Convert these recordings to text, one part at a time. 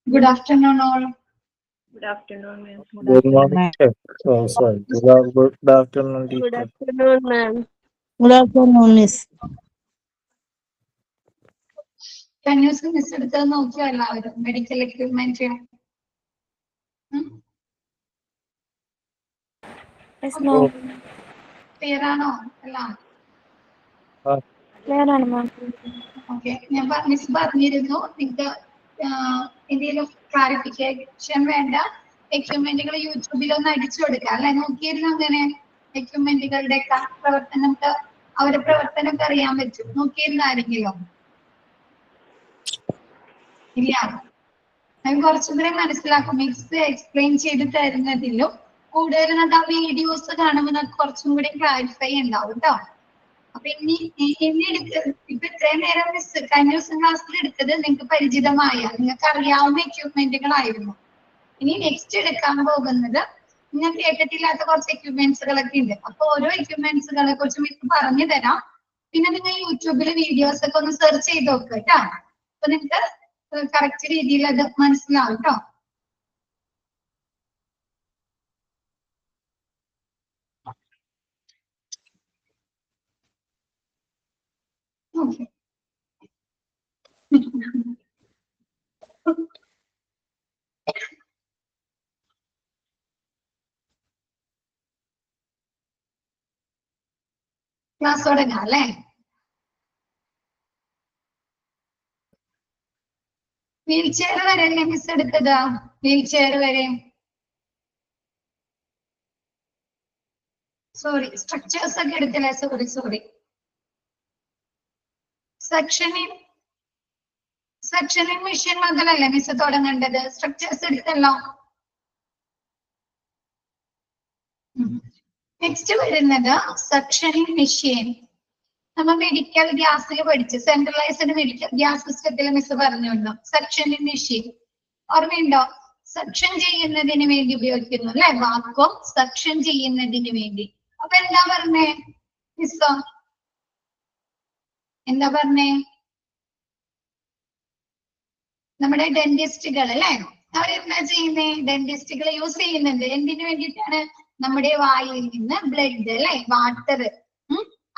Good afternoon, all. Good afternoon, ma'am. Good morning, sir. Oh, sorry. Good afternoon, Good teacher. afternoon, ma'am. Good afternoon, Miss. Can you see Miss Editha Nokia medical equipment here? Yes, Oh, ma'am. Clear ആണോ എല്ലാം? Clear ആണ് ma'am. Okay, ഞാൻ miss പറഞ്ഞിരുന്നു നിങ്ങൾക്ക് എന്തെങ്കിലും clarification വേണ്ട എക്യുപ്മെന്റുകൾ യൂട്യൂബിൽ ഒന്ന് അടിച്ചു കൊടുക്കുക അല്ലെ? നോക്കിയിരുന്നു അങ്ങനെ എക്യുപ്മെന്റുകളുടെ പ്രവർത്തനം നമുക്ക് അവരുടെ പ്രവർത്തനം അറിയാൻ പറ്റും. നോക്കിയിരുന്ന ആരെങ്കിലും ഇല്ല? ഞാൻ കുറച്ചും കൂടെ മനസ്സിലാക്കും. മിക്സ് എക്സ്പ്ലെയിൻ ചെയ്ത് തരുന്നതിലും കൂടുതൽ നമുക്ക് ആ വീഡിയോസ് കാണുമ്പോൾ നമുക്ക് കുറച്ചും കൂടി ക്ലാരിഫൈ ഉണ്ടാവും കേട്ടോ. അപ്പൊ ഇനി ഇപ്പൊ ഇത്രയും നേരം മിസ് കഴിഞ്ഞ ദിവസം ക്ലാസ്സിൽ എടുത്തത് നിങ്ങൾക്ക് പരിചിതമായ നിങ്ങൾക്ക് അറിയാവുന്ന എക്യുപ്മെന്റുകളായിരുന്നു. ഇനി നെക്സ്റ്റ് എടുക്കാൻ പോകുന്നത് ഞാൻ കേട്ടിട്ടില്ലാത്ത കുറച്ച് എക്യുപ്മെന്റ്സുകളൊക്കെ ഉണ്ട്. അപ്പൊ ഓരോ എക്യുപ്മെന്റ്സുകളെ കുറിച്ച് മിസ് പറഞ്ഞു തരാം. പിന്നെ നിങ്ങൾ യൂട്യൂബിൽ വീഡിയോസ് ഒക്കെ ഒന്ന് സെർച്ച് ചെയ്ത് നോക്കുക കേട്ടോ. അപ്പൊ നിങ്ങൾക്ക് കറക്റ്റ് രീതിയിൽ അത് മനസ്സിലാവും കേട്ടോ. ഓക്കെ, ക്ലാസ് തുടങ്ങാം അല്ലേ? വീൽ ചെയർ വരെ അല്ലേ മിസ് എടുത്തത്? വീൽ ചെയർ വരെ, സോറി സ്ട്രക്ചേഴ്സ് ഒക്കെ എടുത്തില്ലേ? സോറി സെക്ഷനിങ് മെഷീൻ മുതലല്ലേ മിസ് തുടങ്ങേണ്ടത്? സ്ട്രക്ചേഴ്സ് എടുത്തല്ലോ. നെക്സ്റ്റ് വരുന്നത് സെക്ഷനിങ് മെഷീൻ. നമ്മൾ മെഡിക്കൽ ഗ്യാസിൽ പഠിച്ചു, സെൻട്രലൈസ്ഡ് മെഡിക്കൽ ഗ്യാസ് സിസ്റ്റത്തിൽ മിസ് പറഞ്ഞുണ്ടോ സെക്ഷനിങ് മെഷീൻ? ഓർമ്മയുണ്ടോ? സെക്ഷൻ ചെയ്യുന്നതിന് വേണ്ടി ഉപയോഗിക്കുന്നു അല്ലെ? വാക്വം സെക്ഷൻ ചെയ്യുന്നതിന് വേണ്ടി. അപ്പൊ എന്താ പറഞ്ഞേ മിസ്? എന്താ പറഞ്ഞേ? നമ്മുടെ ഡെന്റിസ്റ്റുകൾ അല്ലെ, അവരെന്താ ചെയ്യുന്നേ? ഡെന്റിസ്റ്റുകൾ യൂസ് ചെയ്യുന്നുണ്ട് എന്തിനു വേണ്ടിയിട്ടാണ്? നമ്മുടെ വായിൽ നിന്ന് ബ്ലഡ് അല്ലെ, വാട്ടർ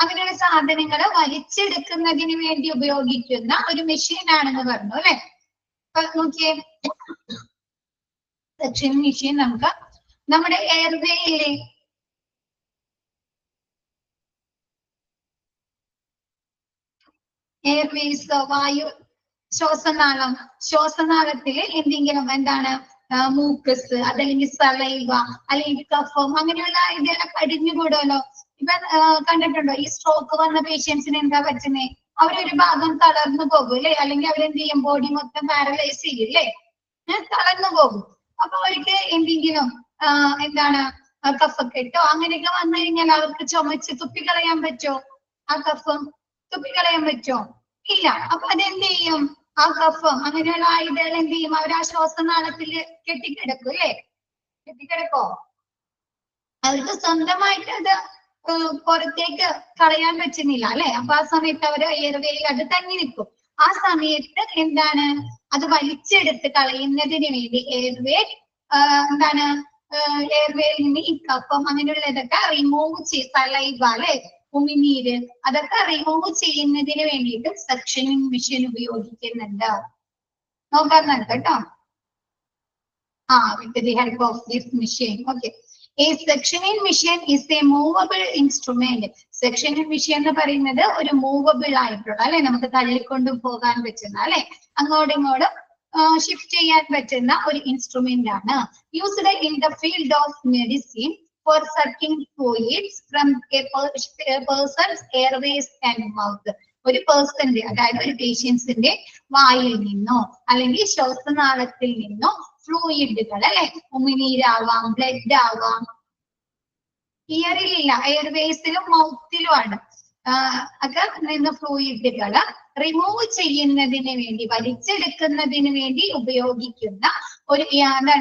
അങ്ങനെയുള്ള സാധനങ്ങൾ വലിച്ചെടുക്കുന്നതിന് വേണ്ടി ഉപയോഗിക്കുന്ന ഒരു മെഷീൻ ആണെന്ന് പറഞ്ഞു അല്ലെ? അപ്പൊ നോക്കിയേ, സെക്ഷൻ മെഷീൻ നമുക്ക് നമ്മുടെ എയർവേയിലെ എയർവേസ് വായു ശ്വാസനാളത്തില് എന്തെങ്കിലും എന്താണ് മൂക്കസ് അതല്ലെങ്കിൽ സലൈവ അല്ലെങ്കിൽ കഫം അങ്ങനെയുള്ള ഇതെല്ലാം കടിഞ്ഞുകൂടുമല്ലോ. ഇപ്പൊ കണ്ടിട്ടുണ്ടോ ഈ സ്ട്രോക്ക് വന്ന പേഷ്യൻസിന് എന്താ പറ്റുന്നേ? അവരൊരു ഭാഗം തളർന്നു പോകും അല്ലെ? അല്ലെങ്കിൽ അവരെന്ത് ചെയ്യും? ബോഡി മൊത്തം പാരലൈസ് ചെയ്യും അല്ലേ? തളർന്നു പോകും. അപ്പൊ അവർക്ക് എന്തെങ്കിലും എന്താണ് കഫക്കെട്ടോ അങ്ങനെയൊക്കെ വന്നു കഴിഞ്ഞാൽ അവർക്ക് ചുമച്ച് തുപ്പിക്കളയാൻ പറ്റോ? ആ കഫം തുപ്പിക്കളയാൻ പറ്റോ? ഇല്ല. അപ്പൊ അതെന്ത് ചെയ്യും? ആ കഫം അങ്ങനെയുള്ള ആയുധങ്ങൾ എന്ത് ചെയ്യും? അവർ ആ ശ്വാസനാളത്തിൽ കെട്ടിക്കിടക്കും അല്ലേ? കെട്ടിക്കിടക്കോ? അവർക്ക് സ്വന്തമായിട്ട് അത് പുറത്തേക്ക് കളയാൻ പറ്റുന്നില്ല അല്ലെ? അപ്പൊ ആ സമയത്ത് അവര് എയർവേയിൽ അത് തങ്ങി നിൽക്കും. ആ സമയത്ത് എന്താണ് അത് വലിച്ചെടുത്ത് കളയുന്നതിന് വേണ്ടി എന്താണ് എയർവേയിൽ നിന്ന് ഈ കഫം അങ്ങനെയുള്ളതൊക്കെ റിമൂവ് സലൈവ അല്ലെ, ഉമിനീര് അതൊക്കെ റിമൂവ് ചെയ്യുന്നതിന് വേണ്ടിയിട്ട് സെക്ഷനിങ് മെഷീൻ ഉപയോഗിക്കുന്നുണ്ട്. നോക്കാൻ നമുക്ക് കേട്ടോ. with the help of this machine. Okay. A sectioning machine is a movable instrument. Sectioning machine എന്ന് പറയുന്നത് ഒരു മൂവബിൾ ആയിട്ടുള്ള അല്ലെ, നമുക്ക് തള്ളിക്കൊണ്ടു പോകാൻ പറ്റുന്ന അല്ലെ, അങ്ങോട്ടും ഇങ്ങോട്ടും ഷിഫ്റ്റ് ചെയ്യാൻ പറ്റുന്ന ഒരു ഇൻസ്ട്രുമെന്റ് ആണ്. Used in the field of medicine for sucking fluids from a person's airways and mouth. ഒരു പേഴ്സന്റെ അതായത് ഒരു പേഷ്യൻസിന്റെ വായിൽ നിന്നോ അല്ലെങ്കിൽ ശ്വാസനാളത്തിൽ നിന്നോ ഫ്ലൂയിഡുകൾ അല്ലെ, ഉമിനീരാവാം, ബ്ലഡ് ആവാം. ഇയറിലില്ല, എയർവേസിലും മൗത്തിലും ആണ് ഒക്കെ നിന്ന് ഫ്ലൂയിഡുകൾ റിമൂവ് ചെയ്യുന്നതിന് വേണ്ടി വലിച്ചെടുക്കുന്നതിന് വേണ്ടി ഉപയോഗിക്കുന്ന ഒരു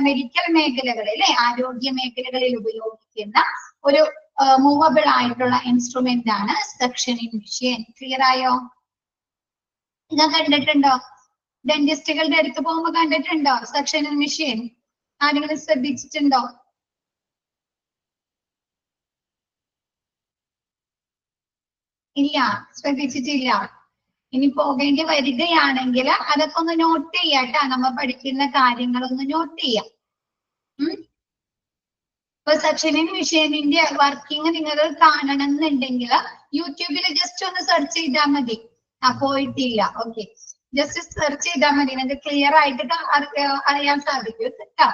മെഡിക്കൽ മേഖലകളിൽ അല്ലെ, ആരോഗ്യ മേഖലകളിൽ ഉപയോഗിക്കുന്ന ഒരു മൂവബിൾ ആയിട്ടുള്ള ഇൻസ്ട്രുമെന്റ് ആണ് സെക്ഷനിങ് മെഷീൻ. ക്ലിയർ ആയോ? ഇത് കണ്ടിട്ടുണ്ടോ? ഡെന്റിസ്റ്റുകളുടെ അടുത്ത് പോകുമ്പോ കണ്ടിട്ടുണ്ടോ സക്ഷനിങ് മെഷീൻ? ആരെങ്കിലും ശ്രദ്ധിച്ചിട്ടുണ്ടോ? ഇല്ല, ശ്രദ്ധിച്ചിട്ടില്ല. ഇനി പോകേണ്ടി വരികയാണെങ്കിൽ അതൊക്കെ ഒന്ന് നോട്ട് ചെയ്യാട്ടാ. നമ്മൾ പഠിക്കുന്ന കാര്യങ്ങളൊന്ന് നോട്ട് ചെയ്യാം. ഇപ്പൊ സക്ഷനിങ് മെഷീനിന്റെ വർക്കിംഗ് നിങ്ങൾ കാണണം എന്നുണ്ടെങ്കിൽ യൂട്യൂബിൽ ജസ്റ്റ് ഒന്ന് സെർച്ച് ചെയ്താൽ മതി. പോയിട്ടില്ല, ഓക്കെ. ജസ്റ്റ് സെർച്ച് ചെയ്താൽ മതി, നിങ്ങൾക്ക് ക്ലിയർ ആയിട്ട് അറിയാൻ സാധിക്കും കേട്ടോ.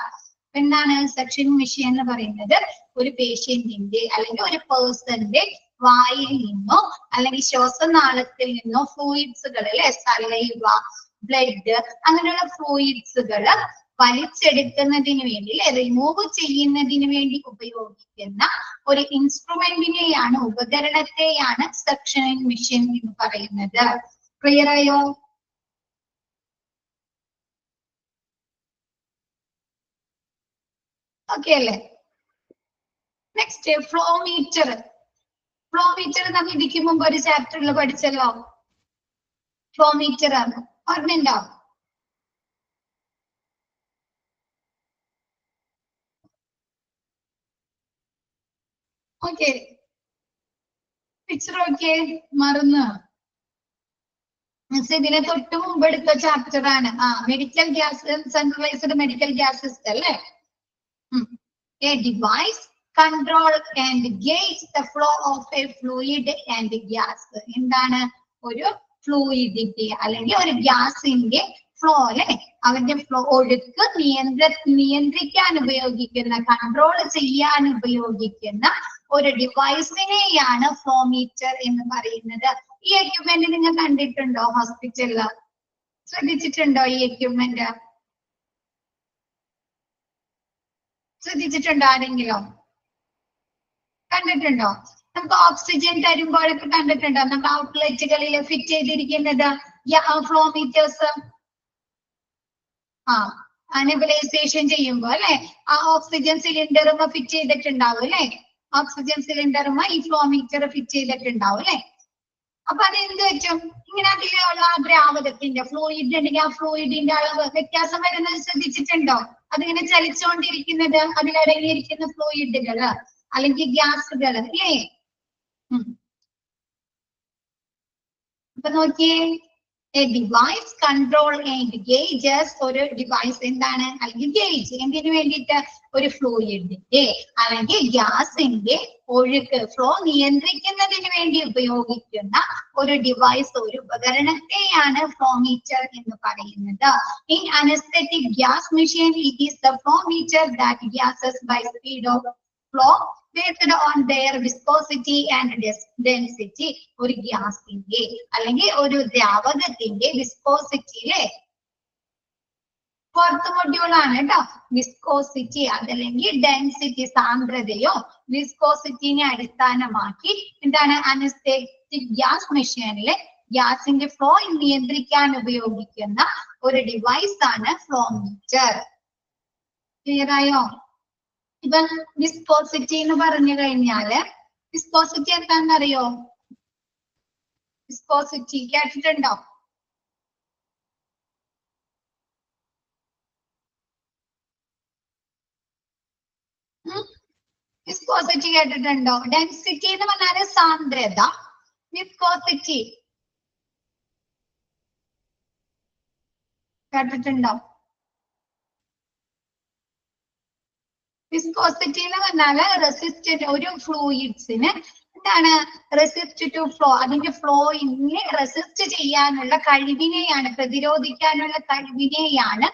എന്താണ് സക്ഷനിങ് മെഷീൻ എന്ന് പറയുന്നത്? ഒരു പേഷ്യന്റിന്റെ അല്ലെങ്കിൽ ഒരു പേഴ്സന്റെ വായിൽ നിന്നോ അല്ലെങ്കിൽ ശ്വാസനാളത്തിൽ നിന്നോ ഫ്ലൂയിഡ്സുകൾ അല്ലെ, സലൈവ, ബ്ലഡ് അങ്ങനെയുള്ള ഫ്ലൂയിഡ്സുകൾ വലിച്ചെടുക്കുന്നതിന് വേണ്ടി അല്ലെ, റിമൂവ് ചെയ്യുന്നതിന് വേണ്ടി ഉപയോഗിക്കുന്ന ഒരു ഇൻസ്ട്രുമെന്റിനെയാണ്, ഉപകരണത്തെയാണ് സക്ഷനിങ് മെഷീൻ എന്ന് പറയുന്നത്. ക്ലിയർ ആയോ? ഓക്കെ അല്ലേ? Next flowmeter. ഫ്ലോമീറ്റർ നമ്മൾ ഇതിക്ക് മുമ്പ് ഒരു ചാപ്റ്ററിൽ പഠിച്ചല്ലോ. ഫ്ലോമീറ്റർ ഓർമ്മയുണ്ടോ? ഓക്കെ, പിക്ചർ ഓക്കെ, മറന്ന് ഇതിനെ തൊട്ട് മുമ്പ് എടുത്ത ചാപ്റ്റർ ആണ്. Medical gas, centralised medical gas system അല്ലേ? A device control and gauge the flow of a fluid and gas. എന്താണ്? ഒരു ഫ്ലൂയിഡിന്റെ അല്ലെങ്കിൽ ഒരു ഗ്യാസിന്റെ ഫ്ലോ അല്ലെ, അവന്റെ ഫ്ലോ ഒഴുക്ക് നിയന്ത്രിക്കാൻ ഉപയോഗിക്കുന്ന, കൺട്രോൾ ചെയ്യാൻ ഉപയോഗിക്കുന്ന ഒരു ഡിവൈസിനെയാണ് ഫ്ലോമീറ്റർ എന്ന് പറയുന്നത്. ഈ എക്യുപ്മെന്റ് നിങ്ങൾ കണ്ടിട്ടുണ്ടോ ഹോസ്പിറ്റലില്? ശ്രദ്ധിച്ചിട്ടുണ്ടോ ഈ എക്യുപ്മെന്റ്? ശ്രദ്ധിച്ചിട്ടുണ്ടോ ആരെങ്കിലും? കണ്ടിട്ടുണ്ടോ? നമുക്ക് ഓക്സിജൻ തരുമ്പോഴൊക്കെ കണ്ടിട്ടുണ്ടോ നമ്മുടെ ഔട്ട്ലെറ്റുകളിൽ ഫിറ്റ് ചെയ്തിരിക്കുന്നത് ഫ്ലോമീറ്റേഴ്സ്? നെബുലൈസേഷൻ ചെയ്യുമ്പോ അല്ലെ, ആ ഓക്സിജൻ സിലിണ്ടറും ഫിറ്റ് ചെയ്തിട്ടുണ്ടാവും അല്ലെ, ഓക്സിജൻ സിലിണ്ടറും ഈ ഫ്ലോമീറ്റർ ഫിറ്റ് ചെയ്തിട്ടുണ്ടാവും അല്ലെ. അപ്പൊ അത് എന്ത് പറ്റും? ഇങ്ങനെ അതിലുള്ള ദ്രാവകത്തിന്റെ ഫ്ലൂയിഡ് ഉണ്ടെങ്കിൽ ആ ഫ്ലൂയിഡിന്റെ അളവ് വ്യത്യാസം വരുന്നത് ശ്രദ്ധിച്ചിട്ടുണ്ടോ? അതിങ്ങനെ ചലിച്ചുകൊണ്ടിരിക്കുന്നത്, അതിലടങ്ങിയിരിക്കുന്ന ഫ്ലൂയിഡുകള് അല്ലെങ്കിൽ ഗ്യാസുകൾ അല്ലേ? അപ്പൊ നോക്കിയേ, A device control and gauges. ഒരു ഡിവൈസ് എന്താണ്? അല്ലെങ്കിൽ ഗേജ് എന്തിനു വേണ്ടിയിട്ട്? ഒരു ഫ്ലൂയിഡിന്റെ അല്ലെങ്കിൽ ഗ്യാസിന്റെ ഒഴുക്ക് ഫ്ലോ നിയന്ത്രിക്കുന്നതിന് വേണ്ടി ഉപയോഗിക്കുന്ന ഒരു ഡിവൈസ്, ഒരു ഉപകരണത്തെയാണ് ഫ്ലോമീറ്റർ എന്ന് പറയുന്നത്. In anaesthetic gas machine it is the flowmeter that gases by speed of flow based on their viscosity and density. ഒരു ഗ്യാസിന്റെ അല്ലെങ്കിൽ ഒരു ദ്രാവകത്തിന്റെ വിസ്കോസിറ്റിയിലെ ഫോർത്ത് മൊഡ്യൂൾ ആണ് കേട്ടോ. വിസ്കോസിറ്റി അതല്ലെങ്കിൽ ഡെൻസിറ്റി, സാന്ദ്രതയോ വിസ്കോസിറ്റിനെ അടിസ്ഥാനമാക്കി എന്താണ് അനസ്തെറ്റിക് ഗ്യാസ് മെഷീനിലെ ഗ്യാസിന്റെ ഫ്ലോ നിയന്ത്രിക്കാൻ ഉപയോഗിക്കുന്ന ഒരു ഡിവൈസ് ആണ് ഫ്ലോമീറ്റർ. ക്ലിയർ ആയോ? ഇപ്പൊ വിസ്കോസിറ്റി എന്ന് പറഞ്ഞു കഴിഞ്ഞാല് വിസ്കോസിറ്റി എന്താണെന്നറിയോ? വിസ്കോസിറ്റി കേട്ടിട്ടുണ്ടോ? വിസ്കോസിറ്റി കേട്ടിട്ടുണ്ടോ? ഡെൻസിറ്റി എന്ന് പറഞ്ഞാല് സാന്ദ്രത, വിസ്കോസിറ്റി കേട്ടിട്ടുണ്ടോ? വിസ്കോസിറ്റി എന്ന് പറഞ്ഞാല് റെസിസ്റ്റന്റ്, ഒരു ഫ്ലൂയിഡ്സിന് എന്താണ് റെസിസ്റ്റ് ടു ഫ്ലോ, അതിന്റെ ഫ്ലോയിനെ റെസിസ്റ്റ് ചെയ്യാനുള്ള കഴിവിനെയാണ്, പ്രതിരോധിക്കാനുള്ള കഴിവിനെയാണ്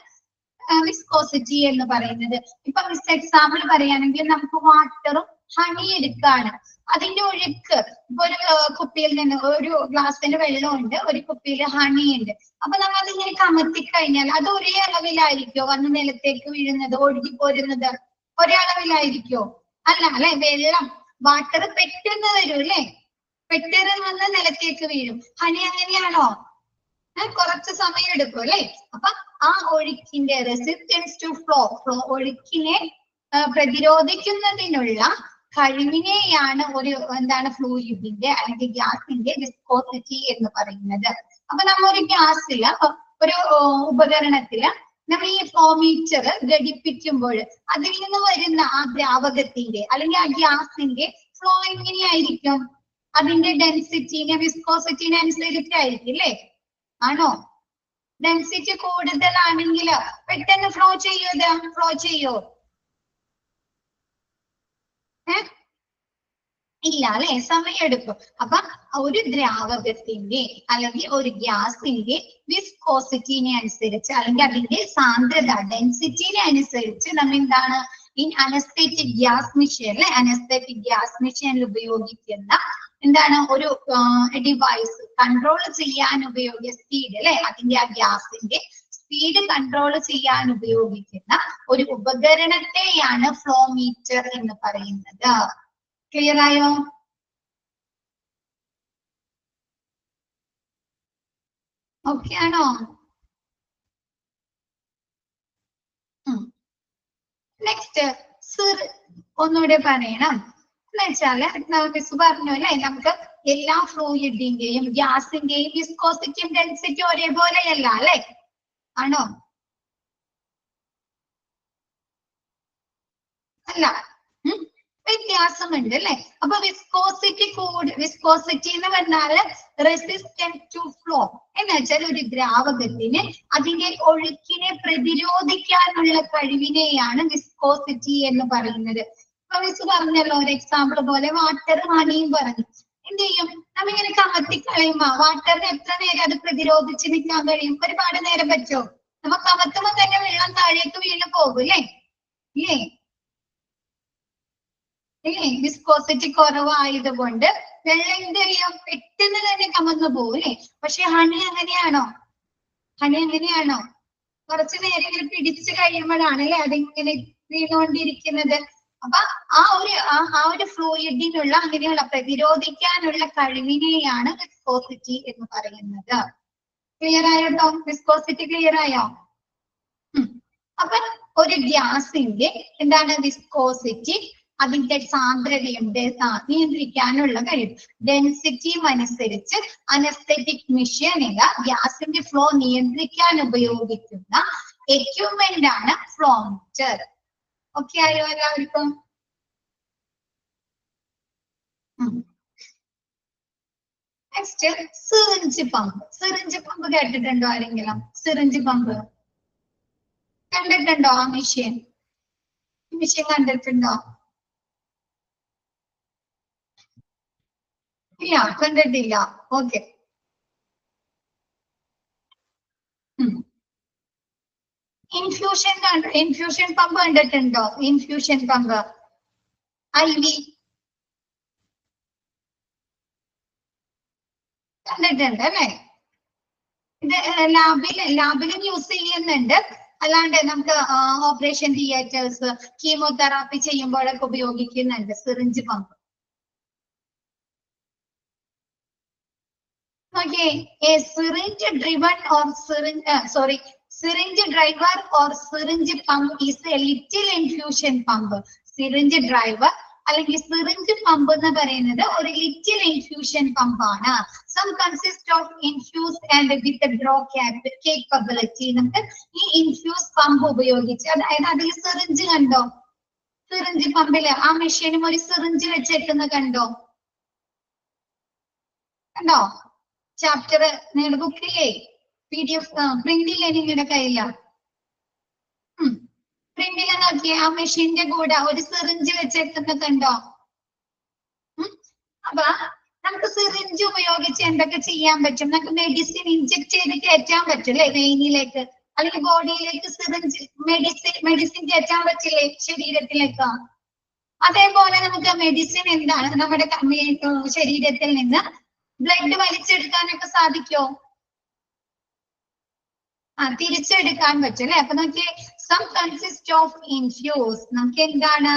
വിസ്കോസിറ്റി എന്ന് പറയുന്നത്. ഇപ്പൊ എക്സാമ്പിൾ പറയുകയാണെങ്കിൽ നമുക്ക് വാട്ടറും ഹണി എടുക്കാണ്. അതിന്റെ ഒഴുക്ക് ഇപ്പൊ ഒരു കുപ്പിയിൽ നിന്ന്, ഒരു ഗ്ലാസ്സിന് വെള്ളമുണ്ട്, ഒരു കുപ്പിയിൽ ഹണി ഉണ്ട്. അപ്പൊ നമ്മൾ അതിങ്ങനെ കമത്തി കഴിഞ്ഞാൽ അത് ഒരേ അളവിലായിരിക്കോ വന്ന് നിലത്തേക്ക് വീഴുന്നത്, ഒഴുകി പോരുന്നത്? ഒരേ അളവിലായിരിക്കോ? അല്ല അല്ലെ. വെള്ളം, വാട്ടർ പെട്ടെന്ന് വരും അല്ലെ, പെട്ടെന്ന് വന്ന് നിലത്തേക്ക് വീഴും. ഹണി അങ്ങനെയാണോ? കുറച്ച് സമയം എടുക്കും അല്ലെ. അപ്പൊ ആ ഒഴുക്കിന്റെ റെസിസ്റ്റൻസ് ടു ഫ്ലോ, ഒഴുക്കിനെ പ്രതിരോധിക്കുന്നതിനുള്ള കഴിവിനെയാണ് ഒരു എന്താണ് ഫ്ലൂയിഡിന്റെ അല്ലെങ്കിൽ ഗ്യാസിന്റെ വിസ്കോസിറ്റി എന്ന് പറയുന്നത്. അപ്പൊ നമ്മ ഒരു ഗ്യാസില് ഒരു ഉപകരണത്തില് നമ്മൾ ഈ ഫ്ലോമീറ്റർ ഘടിപ്പിക്കുമ്പോൾ അതിൽ നിന്ന് വരുന്ന ആ ദ്രാവകത്തിന്റെ അല്ലെങ്കിൽ ആ ഗ്യാസിന്റെ ഫ്ലോ എങ്ങനെയായിരിക്കും? അതിന്റെ ഡെൻസിറ്റിനെ വിസ്കോസിറ്റിനെ അനുസരിച്ചായിരിക്കും അല്ലേ? ആണോ? ഡെൻസിറ്റി കൂടുതലാണെങ്കിൽ പെട്ടെന്ന് ഫ്ലോ ചെയ്യോ? ഇല്ല അല്ലെ, സമയമെടുക്കും. അപ്പൊ ഒരു ദ്രാവകത്തിന്റെ അല്ലെങ്കിൽ ഒരു ഗ്യാസിന്റെ വിസ്കോസിറ്റിനെ അനുസരിച്ച് അല്ലെങ്കിൽ അതിന്റെ സാന്ദ്രത ഡെൻസിറ്റിനെ അനുസരിച്ച് നമ്മൾ എന്താണ് ഈ അനസ്തെറ്റിക് ഗ്യാസ് മെഷീൻ അല്ലെ, അനസ്തെറ്റിക് ഗ്യാസ് മെഷീനിൽ ഉപയോഗിക്കുന്ന എന്താണ് ഒരു ഡിവൈസ് കൺട്രോൾ ചെയ്യാൻ ഉപയോഗിക്കുന്ന സ്പീഡ് അല്ലെ, അതിന്റെ ആ ഗ്യാസിന്റെ സ്പീഡ് കൺട്രോൾ ചെയ്യാൻ ഉപയോഗിക്കുന്ന ഒരു ഉപകരണത്തെയാണ് ഫ്ലോമീറ്റർ എന്ന് പറയുന്നത്. ക്ലിയർ ആയോ? ഓക്കെ ആണോ? നെക്സ്റ്റ് ഒന്നുകൂടെ പറയണം. എന്ന് വെച്ചാല് മിസ് പറഞ്ഞു അല്ലെ, നമുക്ക് എല്ലാ ഫ്ലൂയിഡിന്റെയും ഗ്യാസിന്റെയും വിസ്കോസിറ്റിയും ഡെൻസിറ്റിയും ഒരേപോലെയല്ല അല്ലെ? ആണോ? അല്ല, വ്യത്യാസമുണ്ട് അല്ലെ? അപ്പൊ വിസ്കോസിറ്റി എന്ന് പറഞ്ഞാല് റെസിസ്റ്റൻസ് ടു ഫ്ലോ എന്ന് വെച്ചാൽ ഒരു ദ്രാവകത്തിന് അതിന്റെ ഒഴുക്കിനെ പ്രതിരോധിക്കാനുള്ള കഴിവിനെയാണ് വിസ്കോസിറ്റി എന്ന് പറയുന്നത്. അപ്പൊ മിസ് പറഞ്ഞല്ലോ ഒരു എക്സാമ്പിൾ പോലെ വാട്ടർ ഹണിയും പറഞ്ഞു. എന്ത് ചെയ്യും? നമ്മിങ്ങനെ കമത്തി കളയുമ്പോ വാട്ടറിന് എത്ര നേരം അത് പ്രതിരോധിച്ച് നിൽക്കാൻ കഴിയും? ഒരുപാട് നേരം പറ്റോ? നമ്മ കമത്തുമ്പോ തന്നെ വെള്ളം താഴേക്ക് വീണ് പോകും അല്ലേ? വിസ്കോസിറ്റി കുറവായതുകൊണ്ട് വെള്ളം എന്ത് ചെയ്യും? പെട്ടെന്ന് തന്നെ കമന്നു പോകും അല്ലേ? പക്ഷെ ഹണി അങ്ങനെയാണോ? കുറച്ചു നേരം ഇങ്ങനെ പിടിച്ചു കഴിയുമ്പോഴാണ് അല്ലെ അതിങ്ങനെ വീണുകൊണ്ടിരിക്കുന്നത്. അപ്പൊ ആ ഒരു ഫ്ലൂയിഡിനുള്ള അങ്ങനെയുള്ള പ്രതിരോധിക്കാനുള്ള കഴിവിനെയാണ് വിസ്കോസിറ്റി എന്ന് പറയുന്നത്. ക്ലിയർ ആയോ? വിസ്കോസിറ്റി ക്ലിയർ ആയോ? അപ്പൊ ഒരു ഗ്യാസിന്റെ എന്താണ് വിസ്കോസിറ്റി? അതിന്റെ സാന്ദ്രതയുണ്ട് നിയന്ത്രിക്കാനുള്ള കഴിവ്. ഡെൻസിറ്റിയും അനുസരിച്ച് അനസ്തെറ്റിക് മെഷീനില് ഗ്യാസിന്റെ ഫ്ലോ നിയന്ത്രിക്കാൻ ഉപയോഗിക്കുന്ന എക്യുപ്മെന്റ് ആണ് ഫ്ലോമീറ്റർ. ഓക്കെ ആയോ എല്ലാവർക്കും? നെക്സ്റ്റ് സിറിഞ്ച് പമ്പ് കേട്ടിട്ടുണ്ടോ ആരെങ്കിലും? സിറിഞ്ച് പമ്പ് കണ്ടിട്ടുണ്ടോ? ആ മെഷീൻ കണ്ടിട്ടുണ്ടോ? ഇല്ല, കണ്ടിട്ടില്ല. ഓക്കെ. ഇൻഫ്യൂഷൻ പമ്പ് കണ്ടിട്ടുണ്ടോ? ഇൻഫ്യൂഷൻ പമ്പ് IV കണ്ടിട്ടുണ്ട് അല്ലെ? ഇത് ലാബിലും യൂസ് ചെയ്യുന്നുണ്ട്. അല്ലാണ്ട് നമുക്ക് ഓപ്പറേഷൻ തിയേറ്റേഴ്സ് കീമോതെറാപ്പി ചെയ്യുമ്പോഴൊക്കെ ഉപയോഗിക്കുന്നുണ്ട് syringe pump. Okay, a syringe driver or syringe pump is a little infusion pump. Syringe driver അല്ലെങ്കിൽ syringe pump എന്ന് പറയുന്നത് ഒരു little infusion pump ആണ്. Some consist of infused and with a draw capability. നമുക്ക് ഈ infuse pump ഉപയോഗിച്ച് അതായത് അതിൽ syringe കണ്ടോ? syringe പമ്പില് ആ മെഷീനും ഒരു syringe വെച്ചേക്കുന്ന കണ്ടോ? ചാപ്റ്റർ നിങ്ങളുടെ ബുക്കിലെ PDF പ്രിന്റില്ലേ നിങ്ങളുടെ കയ്യില? പ്രിന്റില് നോക്കിയേ, ആ മെഷീന്റെ കൂടെ ഒരു സിറിഞ്ച് വെച്ചേക്കുന്ന കണ്ടോ? അപ്പൊ നമുക്ക് സിറിഞ്ച് ഉപയോഗിച്ച് എന്തൊക്കെ ചെയ്യാൻ പറ്റും? നമുക്ക് മെഡിസിൻ ഇൻജെക്ട് ചെയ്ത് കയറ്റാൻ പറ്റും അല്ലെ വെയിനിലേക്ക്, അല്ലെങ്കിൽ ബോഡിയിലേക്ക് സിറിഞ്ച് മെഡിസിൻ കയറ്റാൻ പറ്റില്ലേ ശരീരത്തിലേക്ക്? അതേപോലെ നമുക്ക് മെഡിസിൻ എന്താണ് നമ്മുടെ ശരീരത്തിൽ നിന്ന് ബ്ലഡ് വലിച്ചെടുക്കാനൊക്കെ സാധിക്കോ? തിരിച്ചെടുക്കാൻ പറ്റും അല്ലെ? അപ്പൊ നമുക്ക് സം കൺസിസ്റ്റ് ഓഫ് ഇൻഫ്യൂസ്, നമുക്ക് എന്താണ്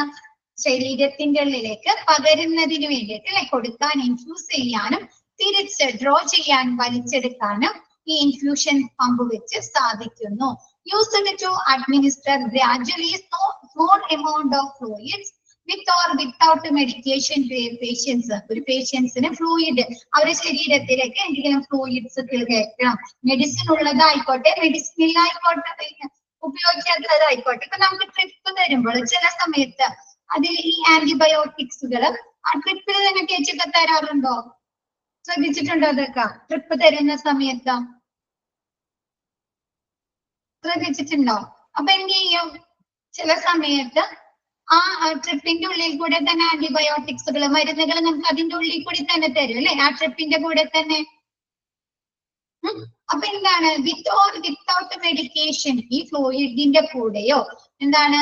ശരീരത്തിന്റെ ഉള്ളിലേക്ക് പകരുന്നതിന് വേണ്ടിയിട്ട് അല്ലെ കൊടുക്കാൻ, ഇൻഫ്യൂസ് ചെയ്യാനും തിരിച്ച് ഡ്രോ ചെയ്യാൻ വലിച്ചെടുക്കാനും ഈ ഇൻഫ്യൂഷൻ പമ്പ് വെച്ച് സാധിക്കുന്നു. Used to administer gradually small amount of fluids with or without medication patients, ഒരു പേഷ്യൻസിന് ഫ്ലൂയിഡ് അവരുടെ ശരീരത്തിലേക്ക് എന്തെങ്കിലും ഫ്ലൂയിഡ്സ് കയറ്റണം. മെഡിസിൻ ഉള്ളതായിക്കോട്ടെ മെഡിസിൻ ഇല്ലായിക്കോട്ടെ ഉപയോഗിക്കാത്തതായിക്കോട്ടെ. ഇപ്പൊ നമുക്ക് ട്രിപ്പ് തരുമ്പോൾ ചില സമയത്ത് അതിൽ ഈ ആന്റിബയോട്ടിക്സുകൾ ആ ട്രിപ്പിൽ തന്നെ കേച്ചൊക്കെ തരാറുണ്ടോ? ശ്രദ്ധിച്ചിട്ടുണ്ടോ അതൊക്കെ? ട്രിപ്പ് തരുന്ന സമയത്ത് ശ്രദ്ധിച്ചിട്ടുണ്ടോ? അപ്പൊ എന്ത് ചെയ്യും, ചില സമയത്ത് ആ ട്രിപ്പിന്റെ ഉള്ളിൽ കൂടെ തന്നെ ആന്റിബയോട്ടിക്സുകൾ മരുന്നുകൾ നമുക്ക് അതിന്റെ ഉള്ളിൽ കൂടി തന്നെ തരും അല്ലെ, ആ ട്രിപ്പിന്റെ കൂടെ തന്നെ. അപ്പൊ എന്താണ്, വിത്ത് ഓർ വിത്തൗട്ട് മെഡിക്കേഷൻ, ഈ ഫ്ലൂയിഡിന്റെ കൂടെയോ എന്താണ്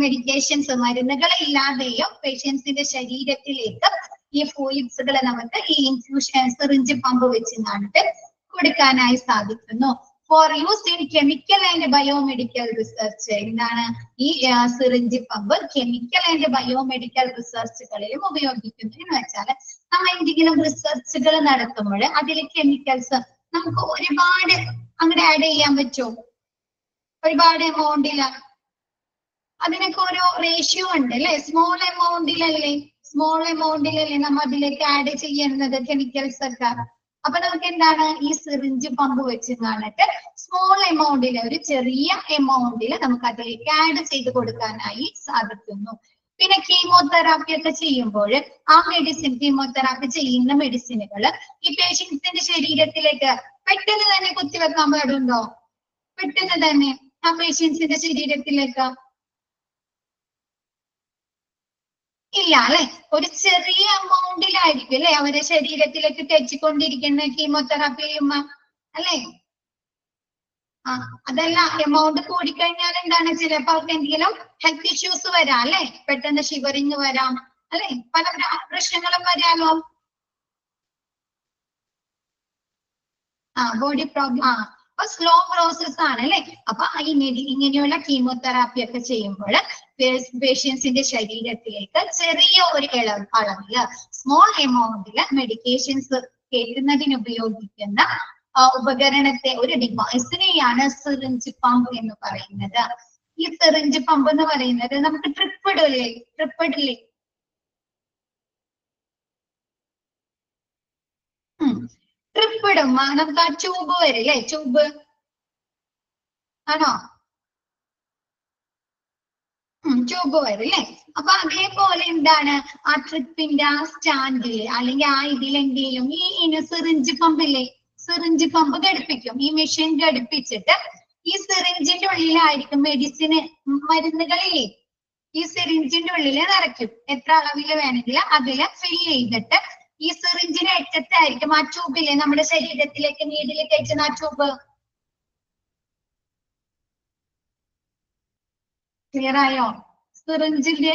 മെഡിക്കേഷൻസ് മരുന്നുകൾ ഇല്ലാതെയോ പേഷ്യൻസിന്റെ ശരീരത്തിലേക്ക് ഈ ഫ്ലൂയിഡ്സുകളെ നമുക്ക് ഈ ഇൻഫ്യൂഷൻ സിറിഞ്ച് പമ്പ് വെച്ച് കണ്ടിട്ട് കൊടുക്കാനായി സാധിക്കുന്നു. For use in chemical and biomedical research, എന്താണ് ഈ syringe pump chemical and biomedical റിസർച്ചുകളിലും ഉപയോഗിക്കുന്നു. എന്ന് വെച്ചാൽ നമ്മൾ എന്തെങ്കിലും റിസർച്ചുകൾ നടത്തുമ്പോൾ അതിൽ കെമിക്കൽസ് നമുക്ക് ഒരുപാട് അങ്ങോട്ട് ആഡ് ചെയ്യാൻ പറ്റുമോ? ഒരുപാട് എമൗണ്ടില് അതിനൊക്കെ ഓരോ റേഷ്യോ ഉണ്ട് അല്ലെ. സ്മോൾ എമൗണ്ടിലല്ലേ നമ്മൾ അതിലേക്ക് ആഡ് ചെയ്യുന്നത് കെമിക്കൽസ് ഒക്കെ. അപ്പൊ നമുക്ക് എന്താണ്, ഈ സിറിഞ്ച് പമ്പ് വെച്ച് കാണിട്ട് സ്മോൾ എമൗണ്ടില്, ഒരു ചെറിയ എമൗണ്ടില് നമുക്ക് അതിലേക്ക് ആഡ് ചെയ്ത് കൊടുക്കാനായി സാധിക്കുന്നു. പിന്നെ കീമോതെറാപ്പി ഒക്കെ ചെയ്യുമ്പോൾ ആ മെഡിസിൻ, കീമോതെറാപ്പി ചെയ്യുന്ന മെഡിസിനുകൾ ഈ പേഷ്യൻസിന്റെ ശരീരത്തിലേക്ക് പെട്ടെന്ന് തന്നെ കുത്തിവെക്കാൻ പാടുണ്ടോ? പെട്ടെന്ന് തന്നെ ആ പേഷ്യൻസിന്റെ ശരീരത്തിലേക്ക് ഇല്ല അല്ലെ. ഒരു ചെറിയ എമൗണ്ടിലായിരിക്കും അല്ലെ അവരെ ശരീരത്തിലേക്ക് തെച്ചിക്കൊണ്ടിരിക്കുന്ന കീമോതെറാപ്പി ചെയ്യുമ്പോ അല്ലെ. അതല്ല, എമൗണ്ട് കൂടിക്കഴിഞ്ഞാൽ എന്താണ്, ചിലപ്പോൾ അവർക്ക് എന്തെങ്കിലും ഹെൽത്ത് ഇഷ്യൂസ് വരാം അല്ലെ. പെട്ടെന്ന് ഷിവറിങ് വരാം അല്ലെ, പല പ്രശ്നങ്ങളും വരാമോ. Body problem. അപ്പൊ സ്ലോ പ്രോസസ് ആണ് അല്ലെ. അപ്പൊ ഇങ്ങനെയുള്ള കീമോതെറാപ്പി ഒക്കെ ചെയ്യുമ്പോൾ പേഷ്യൻസിന്റെ ശരീരത്തിലേക്ക് ചെറിയ ഒരു അളവില് സ്മോൾ എമൗണ്ടില് മെഡിക്കേഷൻസ് കയറ്റുന്നതിന് ഉപയോഗിക്കുന്ന ഉപകരണത്തെ, ഒരു ഡിവൈസിനെയാണ് സിറിഞ്ച് പമ്പ് എന്ന് പറയുന്നത്. ഈ സിറിഞ്ച് പമ്പ് എന്ന് പറയുന്നത് നമുക്ക് ട്രിപ്പ് ഇടില്ലേ, ട്രിപ്പ് ഇടുമ്പോ നമുക്ക് ആ ട്യൂബ് വരില്ലേ, ട്യൂബ് ആണോ, ട്യൂബ് വരില്ലേ. അപ്പൊ അതേപോലെ എന്താണ്, ആ ട്രിപ്പിന്റെ ആ സ്റ്റാൻഡില് അല്ലെങ്കിൽ ആ ഇതിലെന്തെങ്കിലും ഈ സിറിഞ്ച് പമ്പില്ലേ, സിറിഞ്ച് പമ്പ് ഘടിപ്പിക്കും. ഈ മെഷീൻ ഘടിപ്പിച്ചിട്ട് ഈ സിറിഞ്ചിന്റെ ഉള്ളിലായിരിക്കും മരുന്നുകളില്ലേ, ഈ സിറിഞ്ചിന്റെ ഉള്ളില് നിറയ്ക്കും. എത്ര അളവില് വേണമെങ്കിൽ അതില് ഫില്ല് ചെയ്തിട്ട് ഈ സിറിഞ്ചിന് അറ്റത്തായിരിക്കും ആ ട്യൂബില് നമ്മുടെ ശരീരത്തിലേക്ക് നീഡിൽ കയറ്റുന്ന ആ ട്യൂബ്. ക്ലിയർ ആയോ? സിറിഞ്ചിന്റെ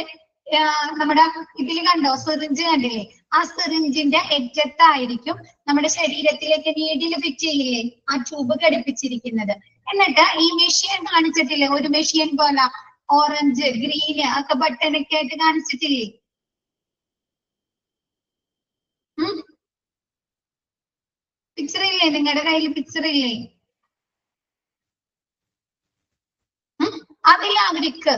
നമ്മുടെ ഇതിൽ കണ്ടോ, സിറിഞ്ച് കണ്ടില്ലേ, ആ സിറിഞ്ചിന്റെ അറ്റത്തായിരിക്കും നമ്മുടെ ശരീരത്തിലേക്ക് നീഡിൽ ഫിറ്റ് ചെയ്യില്ലേ ആ ട്യൂബ് ഘടിപ്പിച്ചിരിക്കുന്നത്. എന്നിട്ട് ഈ മെഷീൻ കാണിച്ചിട്ടില്ലേ, ഒരു മെഷീൻ പോലെ ഓറഞ്ച് ഗ്രീന് ഒക്കെ ബട്ടണൊക്കെ ആയിട്ട് കാണിച്ചിട്ടില്ലേ? പിക്ചർ ഇല്ലേ, നിങ്ങളുടെ കയ്യിൽ പിക്ചർ ഇല്ലേ? അതിൽ അവർക്ക്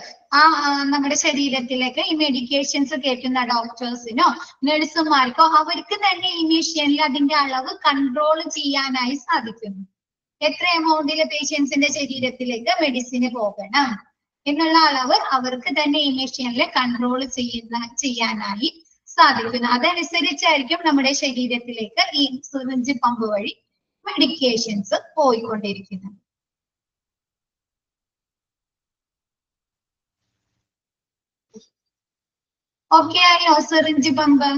നമ്മുടെ ശരീരത്തിലേക്ക് ഈ മെഡിക്കേഷൻസ് കയറ്റുന്ന ഡോക്ടേഴ്സിനോ നഴ്സുമാർക്കോ അവർക്ക് തന്നെ ഈ മെഷീനിൽ അതിന്റെ അളവ് കൺട്രോൾ ചെയ്യാനായി സാധിക്കുന്നു. എത്ര എമൗണ്ടില് പേഷ്യൻസിന്റെ ശരീരത്തിലേക്ക് മെഡിസിന് പോകണം എന്നുള്ള അളവ് അവർക്ക് തന്നെ ഈ മെഷീനിൽ കൺട്രോൾ ചെയ്യാനായി സാധിക്കുന്നു. അതനുസരിച്ചായിരിക്കും നമ്മുടെ ശരീരത്തിലേക്ക് ഈ സിറിഞ്ച് പമ്പ് വഴി മെഡിക്കേഷൻസ് പോയിക്കൊണ്ടിരിക്കുന്നത്. ഓക്കെ ആയോ syringe pump?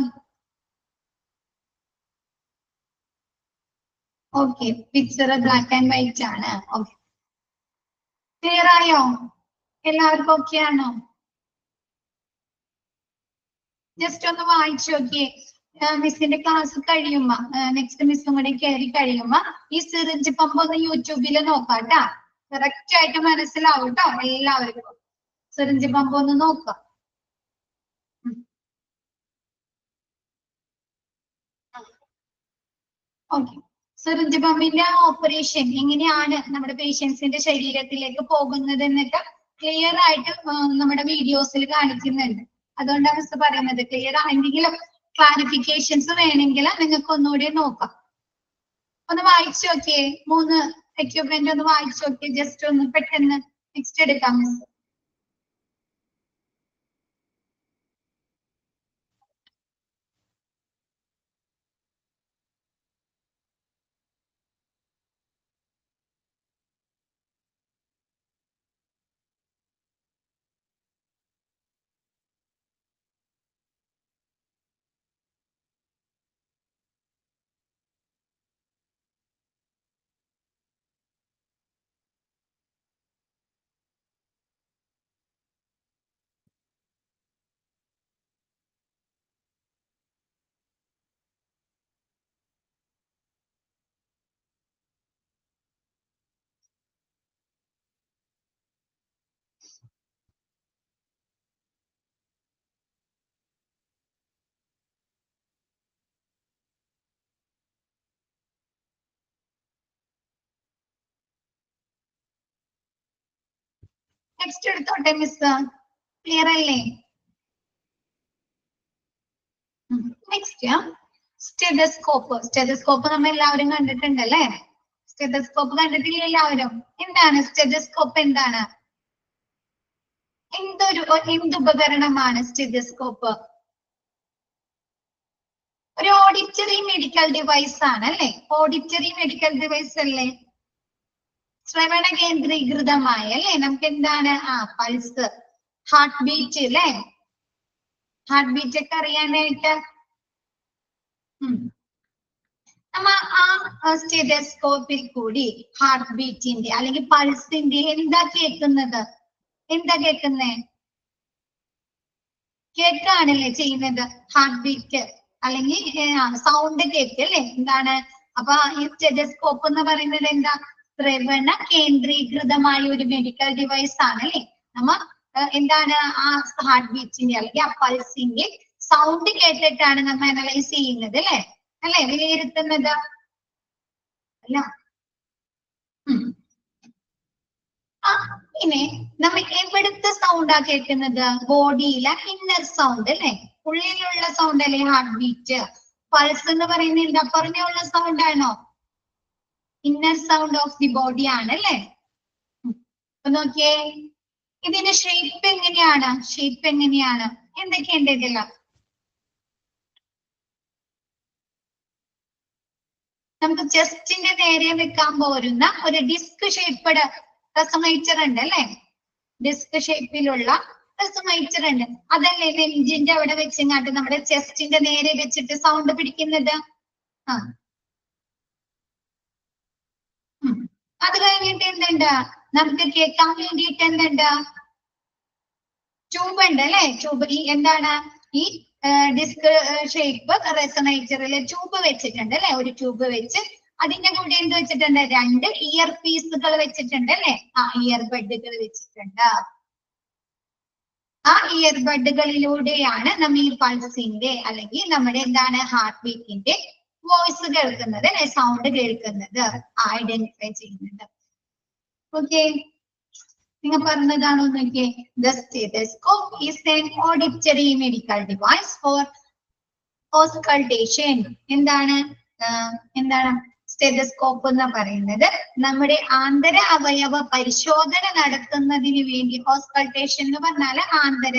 Okay, picture black and white ആണ്. ഓക്കെ, ക്ലിയർ ആയോ? എല്ലാവർക്കും ഓക്കെ ആണോ? ജസ്റ്റ് ഒന്ന് വായിച്ചു നോക്കിയേ. മിസ്സിന്റെ ക്ലാസ് കഴിയുമ്പോ, നെക്സ്റ്റ് മിസ്സും കൂടി കയറി കഴിയുമ്പോ ഈ സിറിഞ്ച് പമ്പ് ഒന്ന് യൂട്യൂബിൽ നോക്കാട്ടാ. കറക്റ്റ് ആയിട്ട് മനസ്സിലാവും കേട്ടോ എല്ലാവർക്കും. സിറിഞ്ച് പമ്പ് ഒന്ന് നോക്കാം. ഓക്കെ, സിറിഞ്ച് പമ്പിന്റെ ഓപ്പറേഷൻ എങ്ങനെയാണ് നമ്മുടെ പേഷ്യൻസിന്റെ ശരീരത്തിലേക്ക് പോകുന്നത് എന്നൊക്കെ ക്ലിയർ ആയിട്ട് നമ്മുടെ വീഡിയോസിൽ കാണിക്കുന്നുണ്ട്. അതുകൊണ്ടാണ് മിസ് പറയുന്നത്. ക്ലിയർ എന്തെങ്കിലും ക്ലാരിഫിക്കേഷൻസ് വേണമെങ്കിൽ നിങ്ങൾക്ക് ഒന്നുകൂടി നോക്കാം. ഒന്ന് വായിച്ചു നോക്കിയേ, 3 എക്യുപ്മെന്റ് ഒന്ന് വായിച്ചു നോക്കിയേ, ജസ്റ്റ് ഒന്ന് പെട്ടെന്ന് നെക്സ്റ്റ് എടുക്കാം മിസ്. നെക്സ്റ്റ് എടുത്തോട്ടെ മിസ്, ക്ലിയർ അല്ലേ? Next stethoscope. സ്റ്റെതസ്കോപ്പ് നമ്മൾ എല്ലാവരും കണ്ടിട്ടുണ്ടല്ലേ? സ്റ്റെതസ്കോപ്പ് കണ്ടിട്ടില്ല എല്ലാവരും? എന്താണ് സ്റ്റെതസ്കോപ്പ്? എന്താണ്, എന്തുപകരണമാണ് സ്റ്റെതസ്കോപ്പ്? ഒരു ഓഡിറ്ററി മെഡിക്കൽ ഡിവൈസ് ആണ് അല്ലെ? ഓഡിറ്ററി മെഡിക്കൽ ഡിവൈസ് അല്ലേ? ശ്രവണ കേന്ദ്രീകൃതമായ അല്ലെ? നമുക്ക് എന്താണ് പൾസ്, ഹാർട്ട് ബീറ്റ് അല്ലെ? ഹാർട്ട് ബീറ്റ് ഒക്കെ അറിയാനായിട്ട് നമ്മ ആ സ്റ്റെതസ്കോപ്പിൽ കൂടി ഹാർട്ട് ബീറ്റിന്റെ അല്ലെങ്കിൽ പൾസിന്റെ എന്താ കേൾക്കുന്നത്? എന്താ കേൾക്കുന്നേ? കേൾക്കാണല്ലേ ചെയ്യുന്നത്? ഹാർട്ട് ബീറ്റ് അല്ലെങ്കിൽ സൗണ്ട് കേൾക്കല്ലേ? എന്താണ് അപ്പൊ ഈ സ്റ്റെതസ്കോപ്പ് എന്ന് പറയുന്നത് എന്താ? ശ്രവണ കേന്ദ്രീകൃതമായ ഒരു മെഡിക്കൽ ഡിവൈസ് ആണ് അല്ലെ? നമ്മ എന്താണ് ആ ഹാർട്ട് ബീറ്റിന്റെ അല്ലെങ്കിൽ ആ പൾസിന്റെ സൗണ്ട് കേട്ടിട്ടാണ് നമ്മൾ അനലൈസ് ചെയ്യുന്നത് അല്ലെ? അല്ലെ? വിലയിരുത്തുന്നത് അല്ല. പിന്നെ നമ്മൾ എവിടുത്തെ സൗണ്ടാ കേൾക്കുന്നത്? ബോഡിയിലെ ഇന്നർ സൗണ്ട് അല്ലെ? ഉള്ളിലുള്ള സൗണ്ട് അല്ലെ ഹാർട്ട് ബീറ്റ്? പൾസ് എന്ന് പറയുന്നത് എന്താ? പുറമേയുള്ള സൗണ്ട് ആണോ? Inner sound of the body ആണ് അല്ലെ? അപ്പൊ നോക്കിയേ, ഇതിന്റെ ഷേപ്പ് എങ്ങനെയാണ്? ഷേപ്പ് എങ്ങനെയാണ്? എന്തൊക്കെയുണ്ട് ഇതില്ല? നമുക്ക് ചെസ്റ്റിന്റെ നേരെ വെക്കാൻ പോരുന്ന ഒരു ഡിസ്ക് ഷേപ്പ്ഡ് റെസൊണേറ്റർ ഉണ്ട് അല്ലെ? ഡിസ്ക് ഷേപ്പിലുള്ള റെസൊണേറ്റർ ഉണ്ട്. അതല്ലേ നെഞ്ചിന്റെ അവിടെ വെച്ചിങ്ങാട്ട് നമ്മുടെ ചെസ്റ്റിന്റെ നേരെ വെച്ചിട്ട് സൗണ്ട് പിടിക്കുന്നത്? അത് കഴിഞ്ഞിട്ട് എന്തുണ്ട്? നമുക്ക് കേൾക്കാൻ വേണ്ടിയിട്ട് എന്തുണ്ട്? ട്യൂബ് ഉണ്ട് അല്ലെ? ട്യൂബ് എന്താണ്? ഈ ഡിസ്ക് ഷേപ്പ് റെസൊണേറ്ററിൽ ട്യൂബ് വെച്ചിട്ടുണ്ട് അല്ലെ? ഒരു ട്യൂബ് വെച്ച് അതിന്റെ കൂടെ എന്ത് വെച്ചിട്ടുണ്ട്? 2 ഇയർ പീസുകൾ വെച്ചിട്ടുണ്ട് അല്ലെ? ഇയർ ബഡുകൾ വെച്ചിട്ടുണ്ട്. ആ ഇയർ ബഡുകളിലൂടെയാണ് നമ്മൾ ഈ പൾസിന്റെ അല്ലെങ്കിൽ നമ്മുടെ എന്താണ് ഹാർട്ട് ബീറ്റിന്റെ വോയിസ് കേൾക്കുന്നത് അല്ലെ? സൗണ്ട് കേൾക്കുന്നത്, ഐഡന്റിഫൈ ചെയ്യുന്നത്. ഓക്കെ, നിങ്ങൾ പറഞ്ഞതാണോ നോക്കിയേ? The stethoscope is an auditory medical device for auscultation. എന്താണ് സ്റ്റെതസ്കോപ്പ് എന്ന് പറയുന്നത്? നമ്മുടെ ആന്തര അവയവ പരിശോധന നടത്തുന്നതിന് വേണ്ടി. ഓസ്കൾട്ടേഷൻ എന്ന് പറഞ്ഞാൽ ആന്തര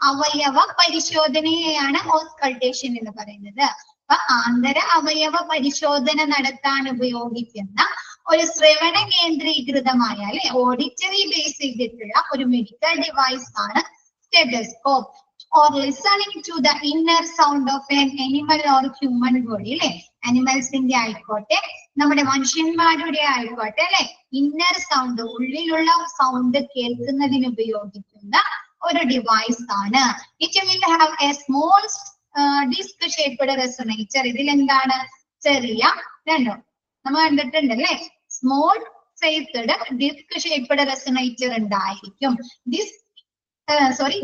അവയവ പരിശോധനയെയാണ് ഓസ്കൾട്ടേഷൻ എന്ന് പറയുന്നത്. അപ്പൊ ആന്തര അവയവ പരിശോധന നടത്താൻ ഉപയോഗിക്കുന്ന ഒരു ശ്രവണ കേന്ദ്രീകൃതമായ അല്ലെ ഓഡിറ്ററി ബേസ് ചെയ്തിട്ടുള്ള ഒരു മെഡിക്കൽ ഡിവൈസ് ആണ് stethoscope. or listening to the inner sound of an animal or human body അല്ലെ? അനിമൽസിന്റെ ആയിക്കോട്ടെ നമ്മുടെ മനുഷ്യന്മാരുടെ ആയിക്കോട്ടെ അല്ലെ? ഇന്നർ സൗണ്ട്, ഉള്ളിലുള്ള സൗണ്ട് കേൾക്കുന്നതിന് ഉപയോഗിക്കുന്ന ഒരു ഡിവൈസ് ആണ്. It will have a small disc shaped resonator. ഇതിൽ എന്താണ്? ചെറിയ രണ്ടോ നമ്മൾ കണ്ടിട്ടുണ്ട് അല്ലെ? Small shaped disc shaped resonator ഉണ്ടായിരിക്കും.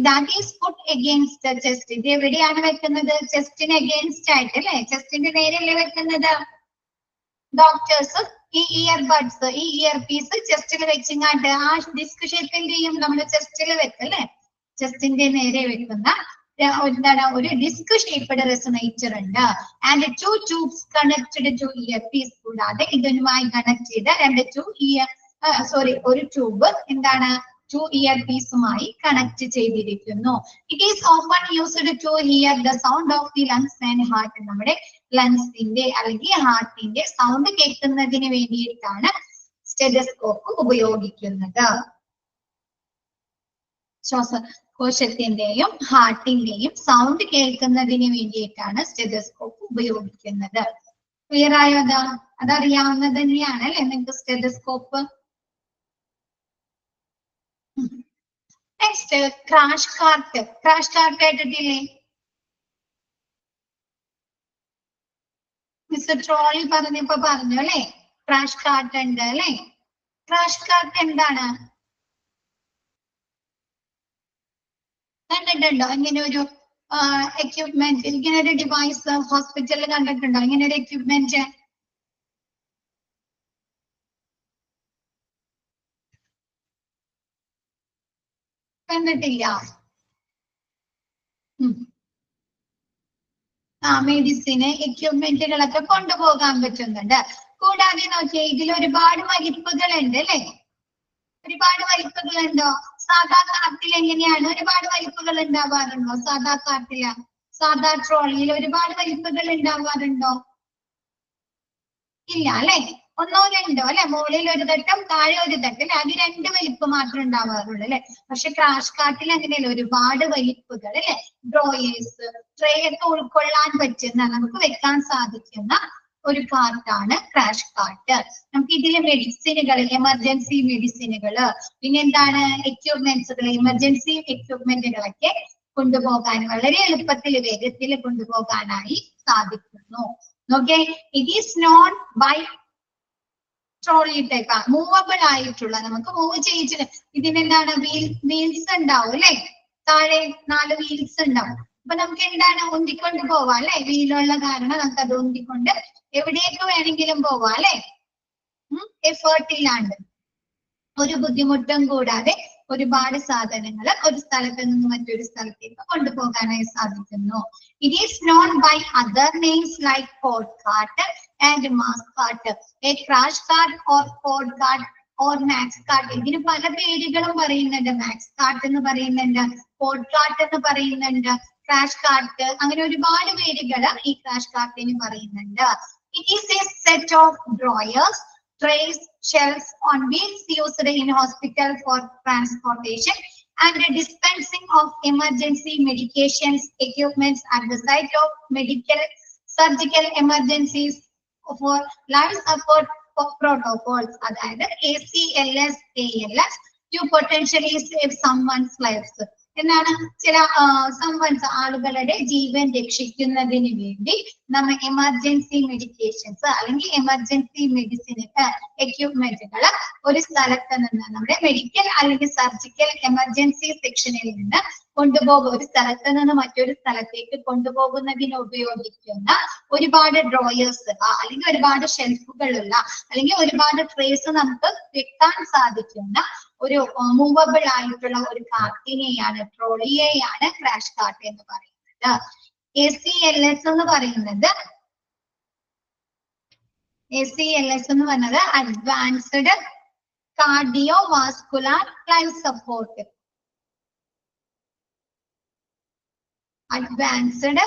that is put against the chest. ഇത് എവിടെയാണ് വെക്കുന്നത്? ചെസ്റ്റിന് അഗേൻസ്റ്റ് ആയിട്ട് അല്ലെ? ചെസ്റ്റിന്റെ നേരെയല്ലേ വെക്കുന്നത്? ഡോക്ടേഴ്സ് ഈ ഇയർബഡ്സ്, ഈ ഇയർ പീസ് ചെസ്റ്റിൽ വെച്ചിങ്ങാണ്ട് ആ ഡിസ്ക് ഷേപ്പ് എന്ത് ചെയ്യും? നമ്മുടെ ചെസ്റ്റിൽ വെക്കല്ലേ? ചെസ്റ്റിന്റെ നേരെ വെക്കുന്ന എന്താണ് ഒരു ഡിസ്ക് ഷേപ്പ്ഡ് റെസൊണേറ്റർ ഉണ്ട്. And 2 tubes connected to ear piece. കൂടാതെ ഇതിനുമായി കണക്ട് ചെയ്ത ഒരു ട്യൂബ് എന്താണ് 2 ഇയർ പീസുമായി കണക്ട് ചെയ്തിരിക്കുന്നു. It is often used to hear the sound of the lungs and heart. നമ്മുടെ ലങ്സിന്റെ അല്ലെങ്കിൽ ഹാർട്ടിന്റെ സൗണ്ട് കേൾക്കുന്നതിന് വേണ്ടിയിട്ടാണ് സ്റ്റെതസ്കോപ്പ് ഉപയോഗിക്കുന്നത്. ശ്വാസകോശത്തിന്റെയും ഹാർട്ടിന്റെയും സൗണ്ട് കേൾക്കുന്നതിന് വേണ്ടിയിട്ടാണ് സ്റ്റെതസ്കോപ്പ് ഉപയോഗിക്കുന്നത്. ക്ലിയർ ആയോ? അതറിയാവുന്നത് തന്നെയാണ് അല്ലെ നിങ്ങൾക്ക് stethoscope. Next crash cart. Crash cart കേട്ടിട്ടില്ലേ? മിസ്റ്റർ ട്രോളി പറഞ്ഞപ്പോ പറഞ്ഞു അല്ലെ, ക്രാഷ് കാർട്ട് ഉണ്ട് അല്ലെ. ക്രാഷ് കാർട്ട് എന്താണ്? കണ്ടിട്ടുണ്ടോ ഇങ്ങനെ ഒരു എക്യുപ്മെന്റ്, ഇങ്ങനെ ഒരു ഡിവൈസ് ഹോസ്പിറ്റലിൽ കണ്ടിട്ടുണ്ടോ ഇങ്ങനെ ഒരു എക്യുപ്മെന്റ്? കണ്ടിട്ടില്ല? മെഡിസിന് എക്യുപ്മെന്റുകളൊക്കെ കൊണ്ടുപോകാൻ പറ്റുന്നുണ്ട്. കൂടാതെ നോക്കിയാൽ ഇതിൽ ഒരുപാട് വലിപ്പുകൾ ഉണ്ട് അല്ലെ. ഒരുപാട് വലിപ്പുകളുണ്ടോ? സാധാ കാർട്ടിൽ എങ്ങനെയാണ് ഒരുപാട് വലിപ്പുകൾ ഉണ്ടാവാറുണ്ടോ? സാധാ കാർട്ടില്, സാധാ ട്രോളിയിൽ ഒരുപാട് വലിപ്പുകൾ ഉണ്ടാവാറുണ്ടോ? ഇല്ല അല്ലെ. ഒന്നോ രണ്ടോ അല്ലെ, മുകളിൽ ഒരു തട്ടം താഴെ ഒരു തട്ടം, അത് 2 വലിപ്പം മാത്രമേ ഉണ്ടാവാറുള്ളൂ അല്ലെ. പക്ഷെ ക്രാഷ് കാർട്ടിൽ അങ്ങനെയല്ല, ഒരുപാട് വലിപ്പുകൾ അല്ലെ. ഡ്രോയേഴ്സ്, ട്രേ ഒക്കെ ഉൾക്കൊള്ളാൻ പറ്റുന്ന, നമുക്ക് വെക്കാൻ സാധിക്കുന്ന ഒരു കാർട്ടാണ് ക്രാഷ് കാർട്ട്. നമുക്ക് ഇതിലെ മെഡിസിനുകൾ, എമർജൻസി മെഡിസിനുകൾ, പിന്നെ എന്താണ് എക്യുപ്മെന്റ്സുകൾ, എമർജൻസി എക്യുപ്മെന്റുകളൊക്കെ കൊണ്ടുപോകാൻ വളരെ എളുപ്പത്തിൽ വേഗത്തിൽ കൊണ്ടുപോകാനായി സാധിക്കുന്നു. Okay, it is known by trolley type, movable ആയിട്ടുള്ള, നമുക്ക് മൂവ് ചെയ്യിച്ചിട്ട് ഇതിനെന്താണ് വീൽസ് ഉണ്ടാവും അല്ലെ. താഴെ 4 വീൽസ് ഉണ്ടാവും. അപ്പൊ നമുക്ക് എന്താണ് ഉന്തിക്കൊണ്ട് പോവാം അല്ലെ. വീലുള്ള കാരണം നമുക്ക് അത് ഉന്തിക്കൊണ്ട് എവിടേക്ക് വേണമെങ്കിലും പോവാം അല്ലെ. എഫേർട്ട് ഇല്ലാണ്ട്, ഒരു ബുദ്ധിമുട്ടും കൂടാതെ ഒരുപാട് സാധനങ്ങൾ ഒരു സ്ഥലത്ത് നിന്ന് മറ്റൊരു സ്ഥലത്തേക്ക് കൊണ്ടുപോകാനായി സാധിക്കുന്നു. It is known by other names like pod cart and mass cart. A crash cart or pod cart or max cart. ഇതിന് പല പേരുകളും പറയുന്നുണ്ട്. മാക്സ് കാർട്ട് എന്ന് പറയുന്നുണ്ട്, പോഡ് കാർട്ട് എന്ന് പറയുന്നുണ്ട്, ക്രാഷ് കാർട്ട്, അങ്ങനെ ഒരുപാട് പേരുകൾ ഈ ക്രാഷ് കാർട്ടിന് പറയുന്നുണ്ട്. It is a set of drawers, trays, shelves on wheels used in hospital for transportation and the dispensing of emergency medications, equipments at the site of medical, surgical emergencies for life support protocols. അതായത് ACLS, ALS to potentially save someone's lives. എന്നാണ് ചില ആളുകളുടെ ജീവൻ രക്ഷിക്കുന്നതിന് വേണ്ടി നമ്മൾ emergency medications അല്ലെങ്കിൽ emergency മെഡിസിനുകൾ, എക്യുപ്മെന്റുകൾ ഒരു സ്ഥലത്ത് നിന്ന്, നമ്മുടെ മെഡിക്കൽ അല്ലെങ്കിൽ സർജിക്കൽ എമർജൻസി സെക്ഷനിൽ നിന്ന് ഒരു സ്ഥലത്ത് നിന്ന് മറ്റൊരു സ്ഥലത്തേക്ക് കൊണ്ടുപോകുന്നതിന് ഉപയോഗിക്കുന്ന ഒരുപാട് ഡ്രോയേഴ്സ് അല്ലെങ്കിൽ ഒരുപാട് ഷെൽഫുകളുള്ള അല്ലെങ്കിൽ ഒരുപാട് ട്രേസ് നമുക്ക് വെക്കാൻ സാധിക്കുന്ന ഒരു മൂവബിൾ ആയിട്ടുള്ള ഒരു കാർട്ടിനെയാണ്, ട്രോളിയെയാണ് ക്രാഷ് കാർട്ട് എന്ന് പറയുന്നത്. ACLS എന്ന് പറയുന്നത് advanced cardio vascular life support. Advanced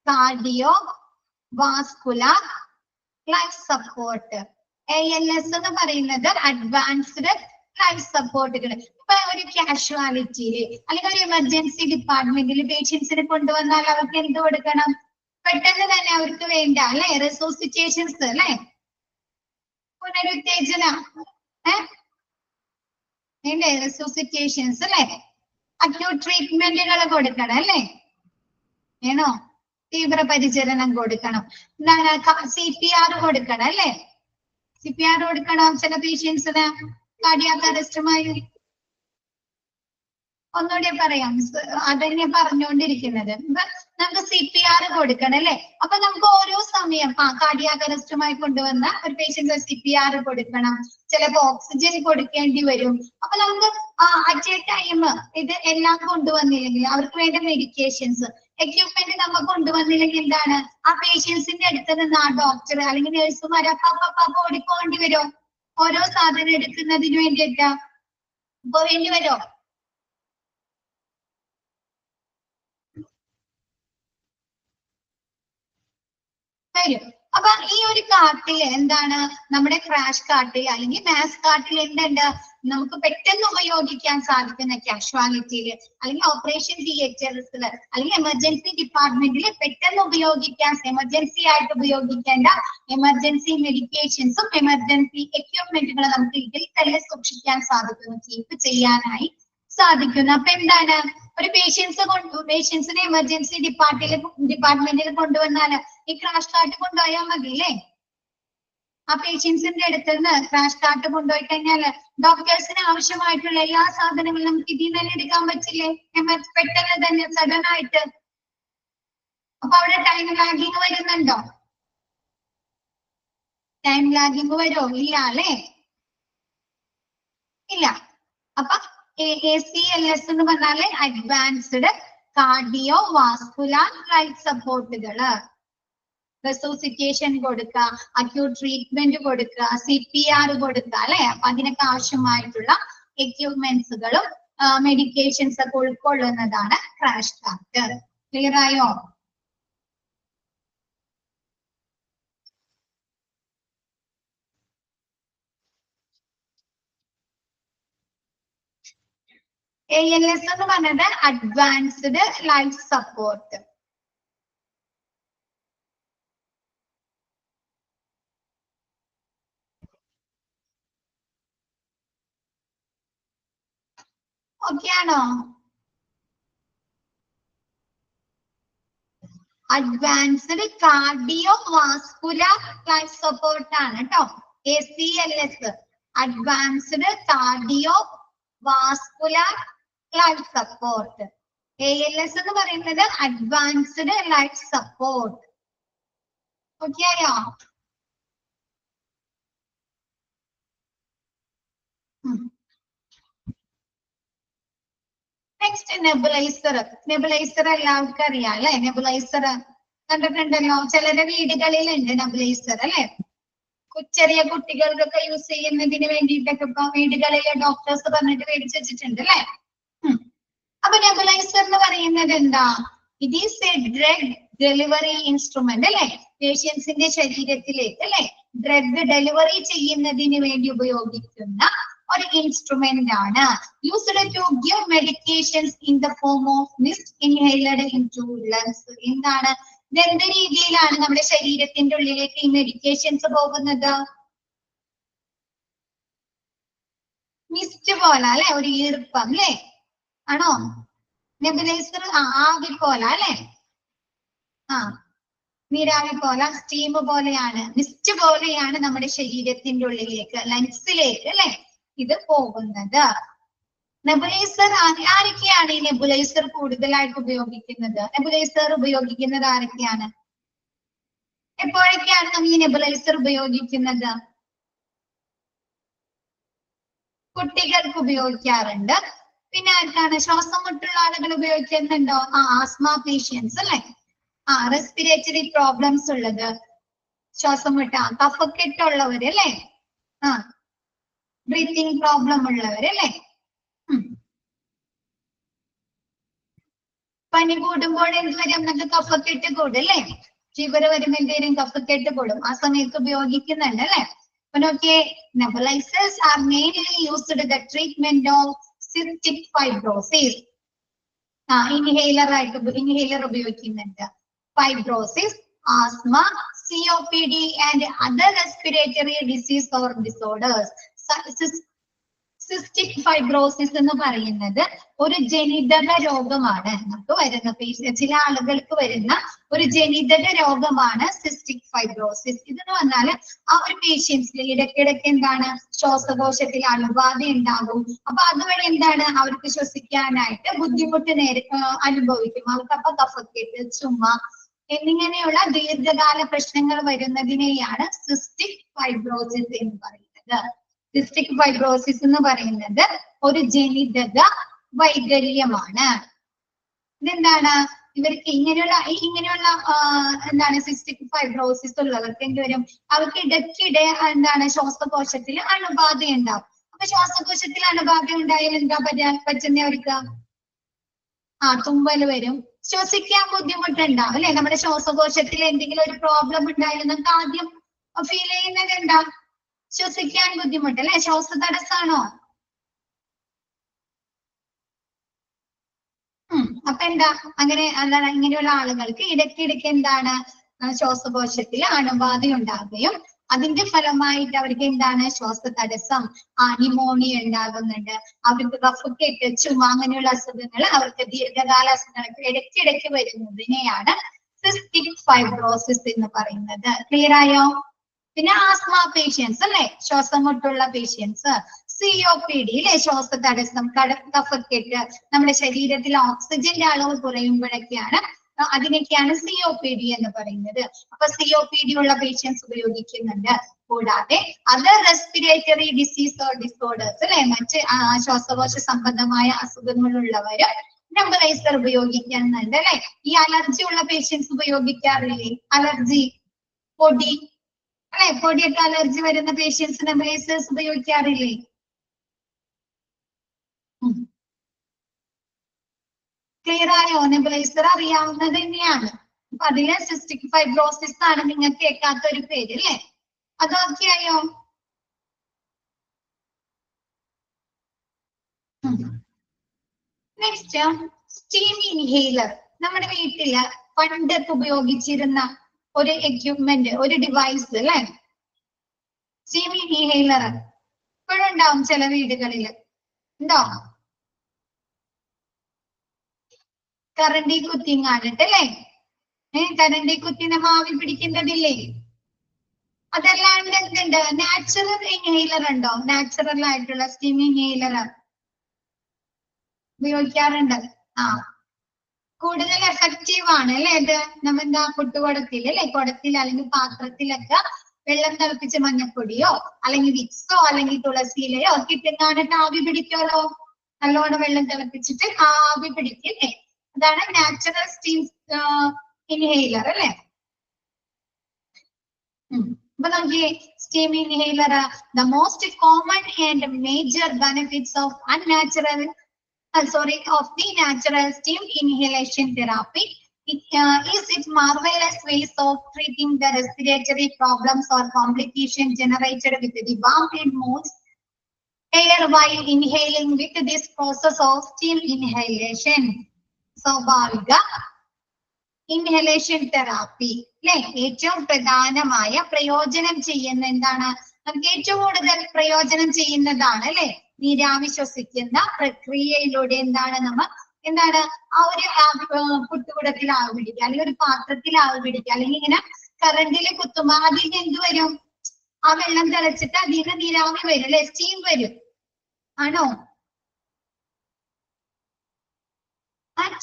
cardio vascular life support. ALS എന്ന് പറയുന്നത് അഡ്വാൻസ്ഡ് ലൈഫ് സപ്പോർട്ടുകൾ. ഇപ്പൊ ഒരു കാഷ്വാലിറ്റിയില് അല്ലെങ്കിൽ ഒരു എമർജൻസി ഡിപ്പാർട്ട്മെന്റിൽ പേഷ്യൻസിനെ കൊണ്ടുവന്നാൽ അവർക്ക് എന്ത് കൊടുക്കണം? പെട്ടെന്ന് തന്നെ അവർക്ക് വേണ്ട അല്ലെ റെസോസിറ്റേഷൻസ് അല്ലെ, പുനരുത്തേജന വേണ്ടേ, റെസോസിറ്റേഷൻസ് അല്ലെ, അക്യൂട്ട് ട്രീറ്റ്മെന്റുകൾ കൊടുക്കണം അല്ലെ, വേണോ? തീവ്രപരിചരണം കൊടുക്കണം, എന്താണ് CPR കൊടുക്കണം അല്ലെ, CPR കൊടുക്കണം ചില പേഷ്യൻസിന് കാർഡിയാക് അറസ്റ്റുമായി. ഒന്നുകൂടെ പറയാം, അതന്നെ പറഞ്ഞുകൊണ്ടിരിക്കുന്നത്. നമുക്ക് CPR കൊടുക്കണം അല്ലെ. അപ്പൊ നമുക്ക് ഓരോ സമയം കാർഡിയാക് അറസ്റ്റുമായി കൊണ്ടുവന്ന ഒരു പേഷ്യന്റ് CPR കൊടുക്കണം, ചിലപ്പോ ഓക്സിജൻ കൊടുക്കേണ്ടി വരും. അപ്പൊ നമുക്ക് അറ്റ് എ ടൈം ഇത് എല്ലാം കൊണ്ടുവന്നില്ലെങ്കിൽ അവർക്ക് വേണ്ട മെഡിക്കേഷൻസ് എക്യുപ്മെന്റ് നമ്മൾ കൊണ്ടുവന്നില്ലെങ്കിൽ എന്താണ്, ആ പേഷ്യൻസിന്റെ അടുത്ത് നിന്ന് ആ ഡോക്ടർ അല്ലെങ്കിൽ നഴ്സുമാർ അപ്പൊ ഓടിപ്പോകേണ്ടി വരും ഓരോ സാധനം എടുക്കുന്നതിന് വേണ്ടിയിട്ട് പോവേണ്ടി വരും. വരും. അപ്പൊ ഈ ഒരു കാർട്ടിൽ എന്താണ്, നമ്മുടെ ക്രാഷ് കാർട്ടിൽ അല്ലെങ്കിൽ മാസ് കാർട്ടിൽ എന്തുണ്ട്, നമുക്ക് പെട്ടെന്ന് ഉപയോഗിക്കാൻ സാധിക്കുന്ന കാഷ്വാലിറ്റിയിൽ അല്ലെങ്കിൽ ഓപ്പറേഷൻ തിയേറ്റേഴ്സിൽ അല്ലെങ്കിൽ എമർജൻസി ഡിപ്പാർട്ട്മെന്റിൽ പെട്ടെന്ന് ഉപയോഗിക്കാൻ എമർജൻസി ആയിട്ട് ഉപയോഗിക്കേണ്ട എമർജൻസി മെഡിക്കേഷൻസും എമർജൻസി എക്യുപ്മെന്റുകളും നമുക്ക് ഇതിൽ തന്നെ സൂക്ഷിക്കാൻ സാധിക്കുന്നു, കീപ്പ് ചെയ്യാനായി സാധിക്കുന്നു. അപ്പൊ എന്താണ്, ഒരു പേഷ്യൻസിനെ എമർജൻസി ഡിപ്പാർട്ട്മെന്റിൽ കൊണ്ടുവന്നാൽ ഈ ക്രാഷ് കാർട്ട് കൊണ്ടുപോയാൽ മതി അല്ലേ. ആ പേഷ്യൻസിന്റെ അടുത്ത് നിന്ന് ക്രാഷ് കാർട്ട് കൊണ്ടുപോയി കഴിഞ്ഞാൽ ഡോക്ടേഴ്സിന് ആവശ്യമായിട്ടുള്ള എല്ലാ സാധനങ്ങളും നമുക്ക് ഇതിൽ തന്നെ എടുക്കാൻ പറ്റില്ലേ, പെട്ടെന്ന് തന്നെ സഡൻ ആയിട്ട്. അപ്പൊ അവിടെ ടൈം ലാഗിങ് വരുന്നുണ്ടോ? ടൈം ലാഗിങ് വരുമോ? ഇല്ല അല്ലേ, ഇല്ല. അപ്പൊ ACLS എന്ന് പറഞ്ഞാല് അഡ്വാൻസ്ഡ് കാർഡിയോ വാസ്കുലാർ ലൈഫ് സപ്പോർട്ടുകള്, റെസോസിറ്റേഷൻ കൊടുക്കുക, അക്യൂട്ട് ട്രീറ്റ്മെന്റ് കൊടുക്കുക, CPR കൊടുക്കുക അല്ലെ. അപ്പൊ അതിനൊക്കെ ആവശ്യമായിട്ടുള്ള എക്യുപ്മെന്റ്സുകളും മെഡിക്കേഷൻസ് ഒക്കെ ഉൾക്കൊള്ളുന്നതാണ് ക്രാഷ് കാർട്ട്. ക്ലിയർ ആയോ? ALS എന്ന് പറഞ്ഞത് അഡ്വാൻസ്ഡ് ലൈഫ് സപ്പോർട്ട്. ഓക്കെ ആണോ? Advanced cardio vascular life support ആണ് കേട്ടോ ACLS, advanced cardio vascular life support. ALS എന്ന് പറയുന്നത് അഡ്വാൻസ്ഡ് ലൈഫ് സപ്പോർട്ട്. ഓക്കെ ആയോ? Next nebuliser. നെബുലൈസർ എല്ലാവർക്കും അറിയാം അല്ലെ. നെബുലൈസർ കണ്ടിട്ടുണ്ടല്ലോ, ചിലരുടെ വീടുകളിലുണ്ട് നെബുലൈസർ അല്ലെ. ചെറിയ കുട്ടികൾക്കൊക്കെ യൂസ് ചെയ്യുന്നതിന് വേണ്ടിയിട്ടൊക്കെ ഇപ്പൊ വീടുകളിലെ ഡോക്ടേഴ്സ് പറഞ്ഞിട്ട് മേടിച്ചു വെച്ചിട്ടുണ്ട് അല്ലെ. അപ്പൊ നെബുലൈസർ എന്ന് പറയുന്നത് എന്താ, it is A drug delivery instrument അല്ലെ. പേഷ്യൻസിന്റെ ശരീരത്തിലേക്ക് അല്ലെ ഡ്രഗ് ഡെലിവറി ചെയ്യുന്നതിന് വേണ്ടി ഉപയോഗിക്കുന്ന ഒരു ഇൻസ്ട്രുമെന്റ് ആണ്. Used to give medications in the form of mist inhaled into lungs. എന്താണ്, എന്ത് രീതിയിലാണ് നമ്മുടെ ശരീരത്തിന്റെ ഉള്ളിലേക്ക് ഈ മെഡിക്കേഷൻസ് പോകുന്നത്? മിസ്റ്റ് പോലെ അല്ലെ, ഒരു ഈർപ്പം അല്ലെ ആണോ? നെബുലൈസർ ആവി പോലെ അല്ലെ, നീരാവി പോലെ, സ്റ്റീം പോലെയാണ്, മിസ്റ്റ് പോലെയാണ് നമ്മുടെ ശരീരത്തിന്റെ ഉള്ളിലേക്ക് ലങ്സിലേക്ക് അല്ലെ ഇത് പോകുന്നത്. നെബുലൈസർ ആരൊക്കെയാണ് ഈ നെബുലൈസർ കൂടുതലായിട്ട് ഉപയോഗിക്കുന്നത്? നെബുലൈസർ ഉപയോഗിക്കുന്നത് ആരൊക്കെയാണ്? എപ്പോഴൊക്കെയാണ് നമ്മൾ ഈ നെബുലൈസർ ഉപയോഗിക്കുന്നത്? കുട്ടികൾക്ക് ഉപയോഗിക്കാറുണ്ട്. പിന്നെ ആർക്കാണ്? ശ്വാസം മുട്ടുള്ള ആളുകൾ ഉപയോഗിക്കുന്നുണ്ടോ? ആസ്മ പേഷ്യൻസ് അല്ലെ, റെസ്പിറേറ്ററി പ്രോബ്ലംസ് ഉള്ളത്, ശ്വാസം മുട്ട, കഫക്കെട്ടുള്ളവര് അല്ലെ, ബ്രീത്തിങ് പ്രോബ്ലം ഉള്ളവര് അല്ലെ. പനി കൂടുമ്പോൾ എന്ത് വരും? നമുക്ക് കഫക്കെട്ട് കൂടും അല്ലെ. ഫീവർ വരുമ്പോൾ എന്തേലും കഫക്കെട്ട് കൂടും, ആ സമയത്ത് ഉപയോഗിക്കുന്നുണ്ട് അല്ലെ. അപ്പൊ നോക്കിയേ, nebulizers are mainly used in the treatment of cystic fibrosis. Inhaler ഉപയോഗിക്കുന്നുണ്ട്. Fibrosis, asthma, COPD and other respiratory disease or disorders. Cystic fibrosis എന്ന് പറയുന്നത് ഒരു ജനിതക രോഗമാണ്. നമുക്ക് വരുന്ന ചില ആളുകൾക്ക് വരുന്ന ഒരു ജനിതക രോഗമാണ് സിസ്റ്റിക് ഫൈബ്രോസിസ്. ഇതെന്ന് പറഞ്ഞാൽ ആ ഒരു പേഷ്യൻസിൽ ഇടയ്ക്കിടയ്ക്ക് എന്താണ് ശ്വാസകോശത്തിൽ അണുബാധ ഉണ്ടാകും. അപ്പൊ അതുവഴി എന്താണ് അവർക്ക് ശ്വസിക്കാനായിട്ട് ബുദ്ധിമുട്ട് അനുഭവിക്കും. അവർക്ക് അപ്പൊ കഫക്കെട്ട്, ചുമ എന്നിങ്ങനെയുള്ള ദീർഘകാല പ്രശ്നങ്ങൾ വരുന്നതിനെയാണ് സിസ്റ്റിക് ഫൈബ്രോസിസ് എന്ന് പറയുന്നത്. സിസ്റ്റിക് ഫൈബ്രോസിസ് എന്ന് പറയുന്നത് ഒരു ജനിതക വൈകല്യമാണ്. ഇതെന്താണ് ഇവർക്ക് ഇങ്ങനെയുള്ള എന്താണ് സിസ്റ്റിക് ഫൈബ്രോസിസ് ഉള്ളവർക്ക് എന്ത് വരും? അവർക്ക് ഇടയ്ക്കിടെ എന്താണ് ശ്വാസകോശത്തിൽ അണുബാധ ഉണ്ടാവും. അപ്പൊ ശ്വാസകോശത്തിൽ അണുബാധ ഉണ്ടായാൽ എന്താ പറ്റുന്നവർക്ക്? തുമ്മൽ വരും, ശ്വസിക്കാൻ ബുദ്ധിമുട്ടുണ്ടാവും അല്ലെ? നമ്മുടെ ശ്വാസകോശത്തിൽ എന്തെങ്കിലും ഒരു പ്രോബ്ലം ഉണ്ടായാലും നമുക്ക് ആദ്യം ഫീൽ ചെയ്യുന്നത് എന്താ? ശ്വസിക്കാൻ ബുദ്ധിമുട്ട് അല്ലെ? ശ്വാസതടസ്സാണോ? അപ്പൊ എന്താ അങ്ങനെ എന്താണ് ഇങ്ങനെയുള്ള ആളുകൾക്ക് ഇടയ്ക്കിടയ്ക്ക് എന്താണ് ശ്വാസകോശത്തിൽ അണുബാധ ഉണ്ടാകുകയും അതിന്റെ ഫലമായിട്ട് അവർക്ക് എന്താണ് ശ്വാസതടസ്സം, ന്യൂമോണിയ ഉണ്ടാകുന്നുണ്ട്, അവർക്ക് കഫക്കെട്ട്, ചുമ അങ്ങനെയുള്ള അസുഖങ്ങൾ, അവർക്ക് ദീർഘകാല അസുഖങ്ങൾക്ക് ഇടയ്ക്കിടയ്ക്ക് വരുന്നതിനെയാണ് സിസ്റ്റിക് ഫൈബ്രോസിസ് എന്ന് പറയുന്നത്. ക്ലിയർ ആയോ? പിന്നെ ആസ്മ പേഷ്യൻസ് അല്ലെ, ശ്വാസം മുട്ടുള്ള പേഷ്യൻസ്, COPD അല്ലെ, ശ്വാസതടസ്സം, കഫക്കെട്ട്, നമ്മുടെ ശരീരത്തിൽ ഓക്സിജന്റെ അളവ് കുറയുമ്പോഴൊക്കെയാണ് അതിനൊക്കെയാണ് COPD എന്ന് പറയുന്നത്. അപ്പൊ COPD ഉള്ള പേഷ്യൻസ് ഉപയോഗിക്കുന്നുണ്ട്. കൂടാതെ other respiratory disease or disorders അല്ലെ, മറ്റ് ശ്വാസകോശ സംബന്ധമായ അസുഖങ്ങളുള്ളവര് നെബുലൈസർ ഉപയോഗിക്കുന്നുണ്ട് അല്ലെ. ഈ അലർജി ഉള്ള പേഷ്യൻസ് ഉപയോഗിക്കാറില്ലേ? അലർജി, പൊടി അല്ലെ, പൊടിയൊക്കെ അലർജി വരുന്ന പേഷ്യൻസ് നെബുലൈസേഴ്സ് ഉപയോഗിക്കാറില്ലേ? ക്ലിയർ ആയോ? നെബുലൈസർ അറിയാവുന്നത് തന്നെയാണ്. അപ്പൊ അതിലെ സിസ്റ്റിക് ഫൈബ്രോസിസ് ആണ് നിങ്ങൾക്ക് കേൾക്കാത്ത ഒരു പേര് അല്ലെ. അതൊക്കെ ആയോ? Next steam inhaler. നമ്മുടെ വീട്ടില് പണ്ടൊക്കെ ഉപയോഗിച്ചിരുന്ന ഒരു എക്യുപ്മെന്റ്, ഒരു ഡിവൈസ് അല്ലെ, സ്റ്റീം ഇൻഹേലർ ഇപ്പോഴും ഉണ്ടാവും ചില വീടുകളില്. ഉണ്ടോ? കറണ്ടി കുത്തിങ്ങാണിട്ട് അല്ലേ? കറണ്ടി കുത്തി നമ്മ ആവി പിടിക്കുന്നതില്ലേ? അതല്ലാണ്ട് എന്തുണ്ട്? നാച്ചുറൽ ഇൻഹേലർ ഉണ്ടോ? നാച്ചുറൽ ആയിട്ടുള്ള സ്റ്റീം ഇൻഹേലർ ഉപയോഗിക്കാറുണ്ട്. കൂടുതൽ എഫക്റ്റീവ് ആണ് അല്ലെ ഇത്. നമ്മ എന്താ പുട്ടുകുടത്തിൽ അല്ലെ, കുടത്തിൽ അല്ലെങ്കിൽ പാത്രത്തിലൊക്കെ വെള്ളം തിളപ്പിച്ച മഞ്ഞപ്പൊടിയോ അല്ലെങ്കിൽ വിക്സോ അല്ലെങ്കിൽ തുളസിയിലയോ ഒക്കെ ഇട്ടിങ്ങാണിട്ട് ആവി പിടിക്കാലോ. നല്ലോണം വെള്ളം തിളപ്പിച്ചിട്ട് ആവി പിടിക്കല്ലേ. അതാണ് നാച്ചുറൽ സ്റ്റീം ഇൻഹേലർ അല്ലെ. അപ്പൊ നമുക്ക് steam inhaler, the most common and major benefits of of the natural steam inhalation therapy is its marvelous ways of treating the respiratory problems or complications generated with the warm and moist air while inhaling with this process of steam inhalation. സ്വാഭാവിക inhalation therapy അല്ലെ, ഏറ്റവും പ്രധാനമായ പ്രയോജനം ചെയ്യുന്ന എന്താണ്? നമുക്ക് ഏറ്റവും കൂടുതൽ പ്രയോജനം ചെയ്യുന്നതാണ് അല്ലെ, നീരാവി ശ്വസിക്കുന്ന പ്രക്രിയയിലൂടെ എന്താണ് നമ്മൾ ആ ഒരു പുട്ടുകുടത്തിൽ ആവി പിടിക്കുക അല്ലെങ്കിൽ ഒരു പാത്രത്തിൽ ആവി പിടിക്കുക അല്ലെങ്കിൽ ഇങ്ങനെ കറണ്ടിൽ കുത്തുമ്പോ അതിൽ എന്ത് വരും? ആ വെള്ളം തിളച്ചിട്ട് അതിന് നീരാവി വരും അല്ലെ, സ്റ്റീം വരും. ആണോ?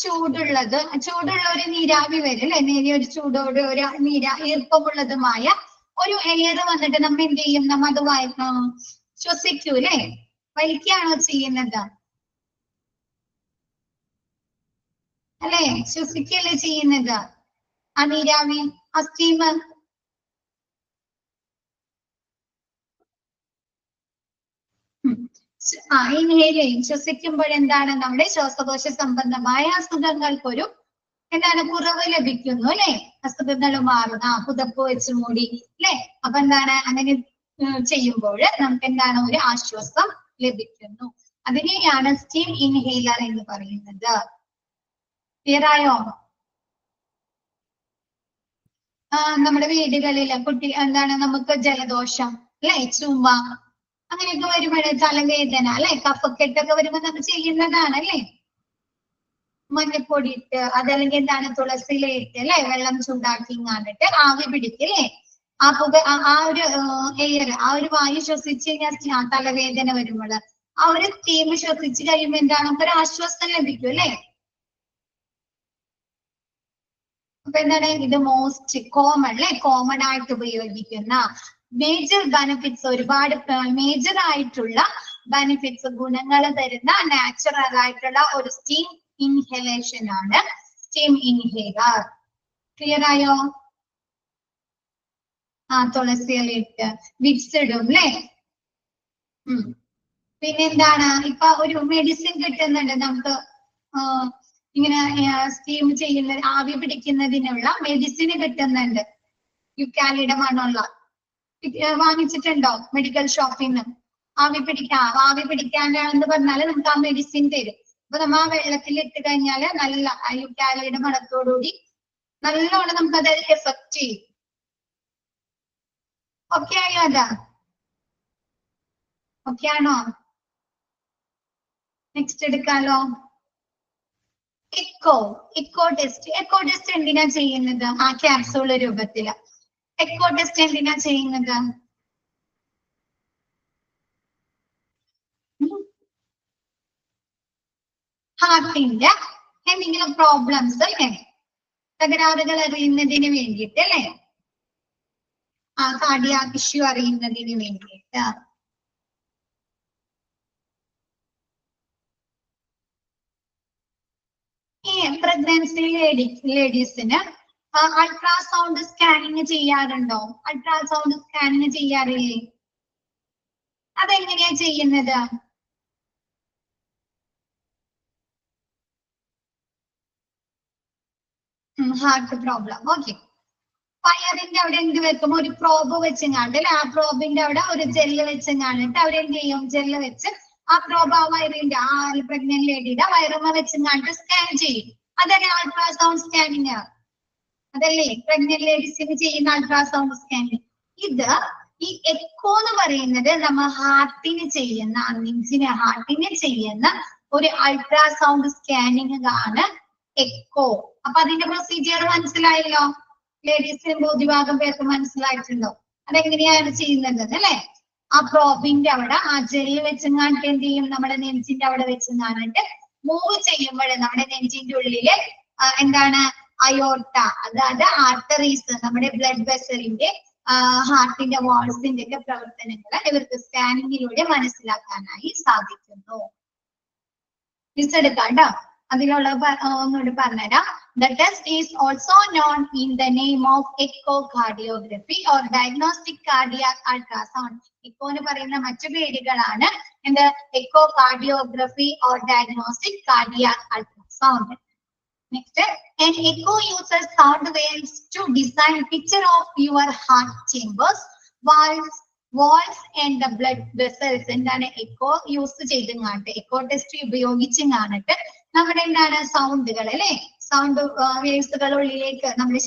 ചൂടുള്ള ഒരു നീരാവി വരും അല്ലെ, നേരിയ ഒരു ചൂടോട് ഒരു ഈർപ്പമുള്ളതുമായ ഒരു എയർ വന്നിട്ട് നമ്മ എന്ത് ചെയ്യും? നമ്മ അത് ശ്വസിക്കൂ അല്ലെ, വലിക്കുകയാണോ ചെയ്യുന്നത് അല്ലെ? ശ്വസിക്കല്ലേ ചെയ്യുന്നത് ആ നീരാവി, ആ സ്റ്റീം. ഇൻഹേലിംഗ് ശ്വസിക്കുമ്പോൾ എന്താണ്? നമ്മുടെ ശ്വാസകോശ സംബന്ധമായ അസുഖങ്ങൾക്കൊരു കുറവ് ലഭിക്കുന്നു അല്ലെ, അസുഖങ്ങൾ മാറുന്ന പുതപ്പ് വെച്ച് മൂടി അല്ലെ. അപ്പൊ എന്താണ് അങ്ങനെ ചെയ്യുമ്പോൾ നമുക്ക് എന്താണ് ഒരു ആശ്വാസം ലഭിക്കുന്നു. അതിനെയാണ് സ്റ്റീം ഇൻഹേലർ എന്ന് പറയുന്നത്. ക്ലിയർ ആയോ? നമ്മുടെ വീടുകളിൽ നമുക്ക് ജലദോഷം അല്ലെ, ചുമ അങ്ങനെയൊക്കെ വരുമ്പോഴേ തലവേദന അല്ലെ, കഫക്കെട്ടൊക്കെ വരുമ്പോ നമ്മൾ ചെയ്യുന്നതാണ് അല്ലെ. മഞ്ഞപ്പൊടി ഇട്ട് അതല്ലെങ്കിൽ എന്താണ് തുളസിയിലിട്ട് അല്ലെ വെള്ളം ചൂടാക്കി ഇങ്ങാണ്ടിട്ട് ആവി പിടിക്കല്ലേ. ആ പുക ആ ഒരു എയർ ആ ഒരു വായു ശ്വസിച്ച് കഴിഞ്ഞാൽ തലവേദന വരുമ്പോൾ ആ ഒരു സ്റ്റീം ശ്വസിച്ച് കഴിയുമ്പോൾ എന്താണ് നമുക്കൊരു ആശ്വാസം ലഭിക്കും അല്ലെ. അപ്പൊ എന്താണ് ഇത് മോസ്റ്റ് കോമൺ അല്ലെ, കോമൺ ആയിട്ട് ഉപയോഗിക്കുന്ന മേജർ ബെനിഫിറ്റ്സ്, ഒരുപാട് മേജർ ആയിട്ടുള്ള ബെനിഫിറ്റ്സ് ഗുണങ്ങൾ തരുന്ന നാച്ചുറൽ ആയിട്ടുള്ള ഒരു സ്റ്റീം ഇൻഹലേഷൻ ആണ് സ്റ്റീം ഇൻഹേലർ. ക്ലിയർ ആയോ? തുളസി ഇലയിട്ട് വിക്സ് ഇടും അല്ലേ. പിന്നെന്താണ് ഇപ്പൊ ഒരു മെഡിസിൻ കിട്ടുന്നുണ്ട് നമുക്ക്, ഇങ്ങനെ സ്റ്റീം ചെയ്യുന്ന ആവി പിടിക്കുന്നതിനുള്ള മെഡിസിൻ കിട്ടുന്നുണ്ട്. യുക്കാലിയുടെ മണമുള്ള വാങ്ങിച്ചിട്ടുണ്ടോ മെഡിക്കൽ ഷോപ്പിൽ നിന്ന്? ആവി പിടിക്കാനാണെന്ന് പറഞ്ഞാല് നമുക്ക് ആ മെഡിസിൻ തരും. അപ്പൊ നമ്മ ആ വെള്ളത്തിൽ ഇട്ട് കഴിഞ്ഞാല് നല്ല യുക്കാലിയുടെ മണത്തോടുകൂടി നല്ലോണം നമുക്ക് അത് എഫക്ട് ചെയ്യും. ഓക്കെ ആയോ? അതാ ഓക്കെ ആണോ? നെക്സ്റ്റ് എടുക്കാലോ. എക്കോ ടെസ്റ്റ് എന്തിനാ ചെയ്യുന്നത്? ആ ക്യാപ്സൂൾ രൂപത്തില് എക്കോ ടെസ്റ്റ് എന്തിനാ ചെയ്യുന്നത്? ഹാർട്ടിന്റെ എന്തെങ്കിലും പ്രോബ്ലംസ് അല്ലേ, തകരാറുകൾ അറിയുന്നതിന് വേണ്ടിയിട്ട് അല്ലേ, കാർഡിയാക് ഇഷ്യൂ അറിയുന്നതിന് വേണ്ടിയിട്ട്. പ്രഗ്നൻസി ലേഡീസിന് അൾട്രാസൗണ്ട് സ്കാനിങ് ചെയ്യാറുണ്ടോ? അൾട്രാസൗണ്ട് സ്കാനിങ് ചെയ്യാറില്ലേ? അതെങ്ങനെയാ ചെയ്യുന്നത്? Heart problem. ഓക്കെ, വയറിന്റെ അവിടെ എന്ത് വെക്കും? ഒരു പ്രോബ് വെച്ചെങ്ങാണ്ട് അല്ലെ, ആ പ്രോബിന്റെ അവിടെ ഒരു ജെല്ല് വെച്ചെങ്ങാണ്ടിട്ട് അവിടെ എന്ത് ചെയ്യും? ജെല്ല് വെച്ച് ആ പ്രോബ് ആ വയറിന്റെ ആ പ്രഗ്നന്റ് ലേഡിയുടെ വയറുമ്മ വെച്ചെങ്ങാണ്ട് സ്കാൻ ചെയ്യും. അതല്ലേ അൾട്രാസൗണ്ട് സ്കാനിങ്? അതല്ലേ പ്രഗ്നന്റ് ലേഡീസിന് ചെയ്യുന്ന അൾട്രാസൗണ്ട് സ്കാനിങ്? ഇത് ഈ എക്കോ എന്ന് പറയുന്നത് നമ്മ ഹാർട്ടിന് ചെയ്യുന്ന ഹാർട്ടിന് ചെയ്യുന്ന ഒരു അൾട്രാസൗണ്ട് സ്കാനിങ് ആണ് എക്കോ. അപ്പൊ അതിന്റെ പ്രൊസീജിയർ മനസ്സിലായല്ലോ. ലേഡീസിന് ഭൂരിഭാഗം പേർക്ക് മനസ്സിലായിട്ടുണ്ടോ അതെങ്ങനെയാണ് ചെയ്യുന്നത് അല്ലെ? ആ പ്രോബിന്റെ അവിടെ ആ ജെല്ല് വെച്ചെങ്ങാണ്ട് എന്ത് ചെയ്യും? നമ്മുടെ നെഞ്ചിന്റെ അവിടെ വെച്ചെങ്ങാണ്ടിട്ട് മൂവ് ചെയ്യുമ്പോൾ നമ്മുടെ നെഞ്ചിന്റെ ഉള്ളില് എന്താണ് അയോർട്ട, അതായത് ആർട്ടറീസ്, നമ്മുടെ ബ്ലഡ് വെസലിന്റെ ഹാർട്ടിന്റെ വാൾസിന്റെ ഒക്കെ പ്രവർത്തനങ്ങൾ ഇവർക്ക് സ്കാനിങ്ങിലൂടെ മനസ്സിലാക്കാനായി സാധിക്കുന്നു. എടുക്കാം കേട്ടോ. അതിലുള്ള ഒന്നുകൂടി പറഞ്ഞുതരാം. The test is also known in the name of echocardiography or diagnostic cardiac ultrasound. Echo എന്ന് പറയുന്ന മറ്റു പേരുകളാണ് എന്ത്? echocardiography or diagnostic cardiac ultrasound. Next, an echo uses sound waves to design picture of your heart chambers, walls and the blood vessels. എന്താണ് echo use ചെയ്തെങ്ങാണ്ട്, echo test ഉപയോഗിച്ചെങ്ങാണ്ടിട്ട് നമ്മുടെ എന്താണ് സൗണ്ടുകൾ അല്ലെ, sound വേവ്സുകൾ ഉള്ളിലേക്ക് നമ്മുടെ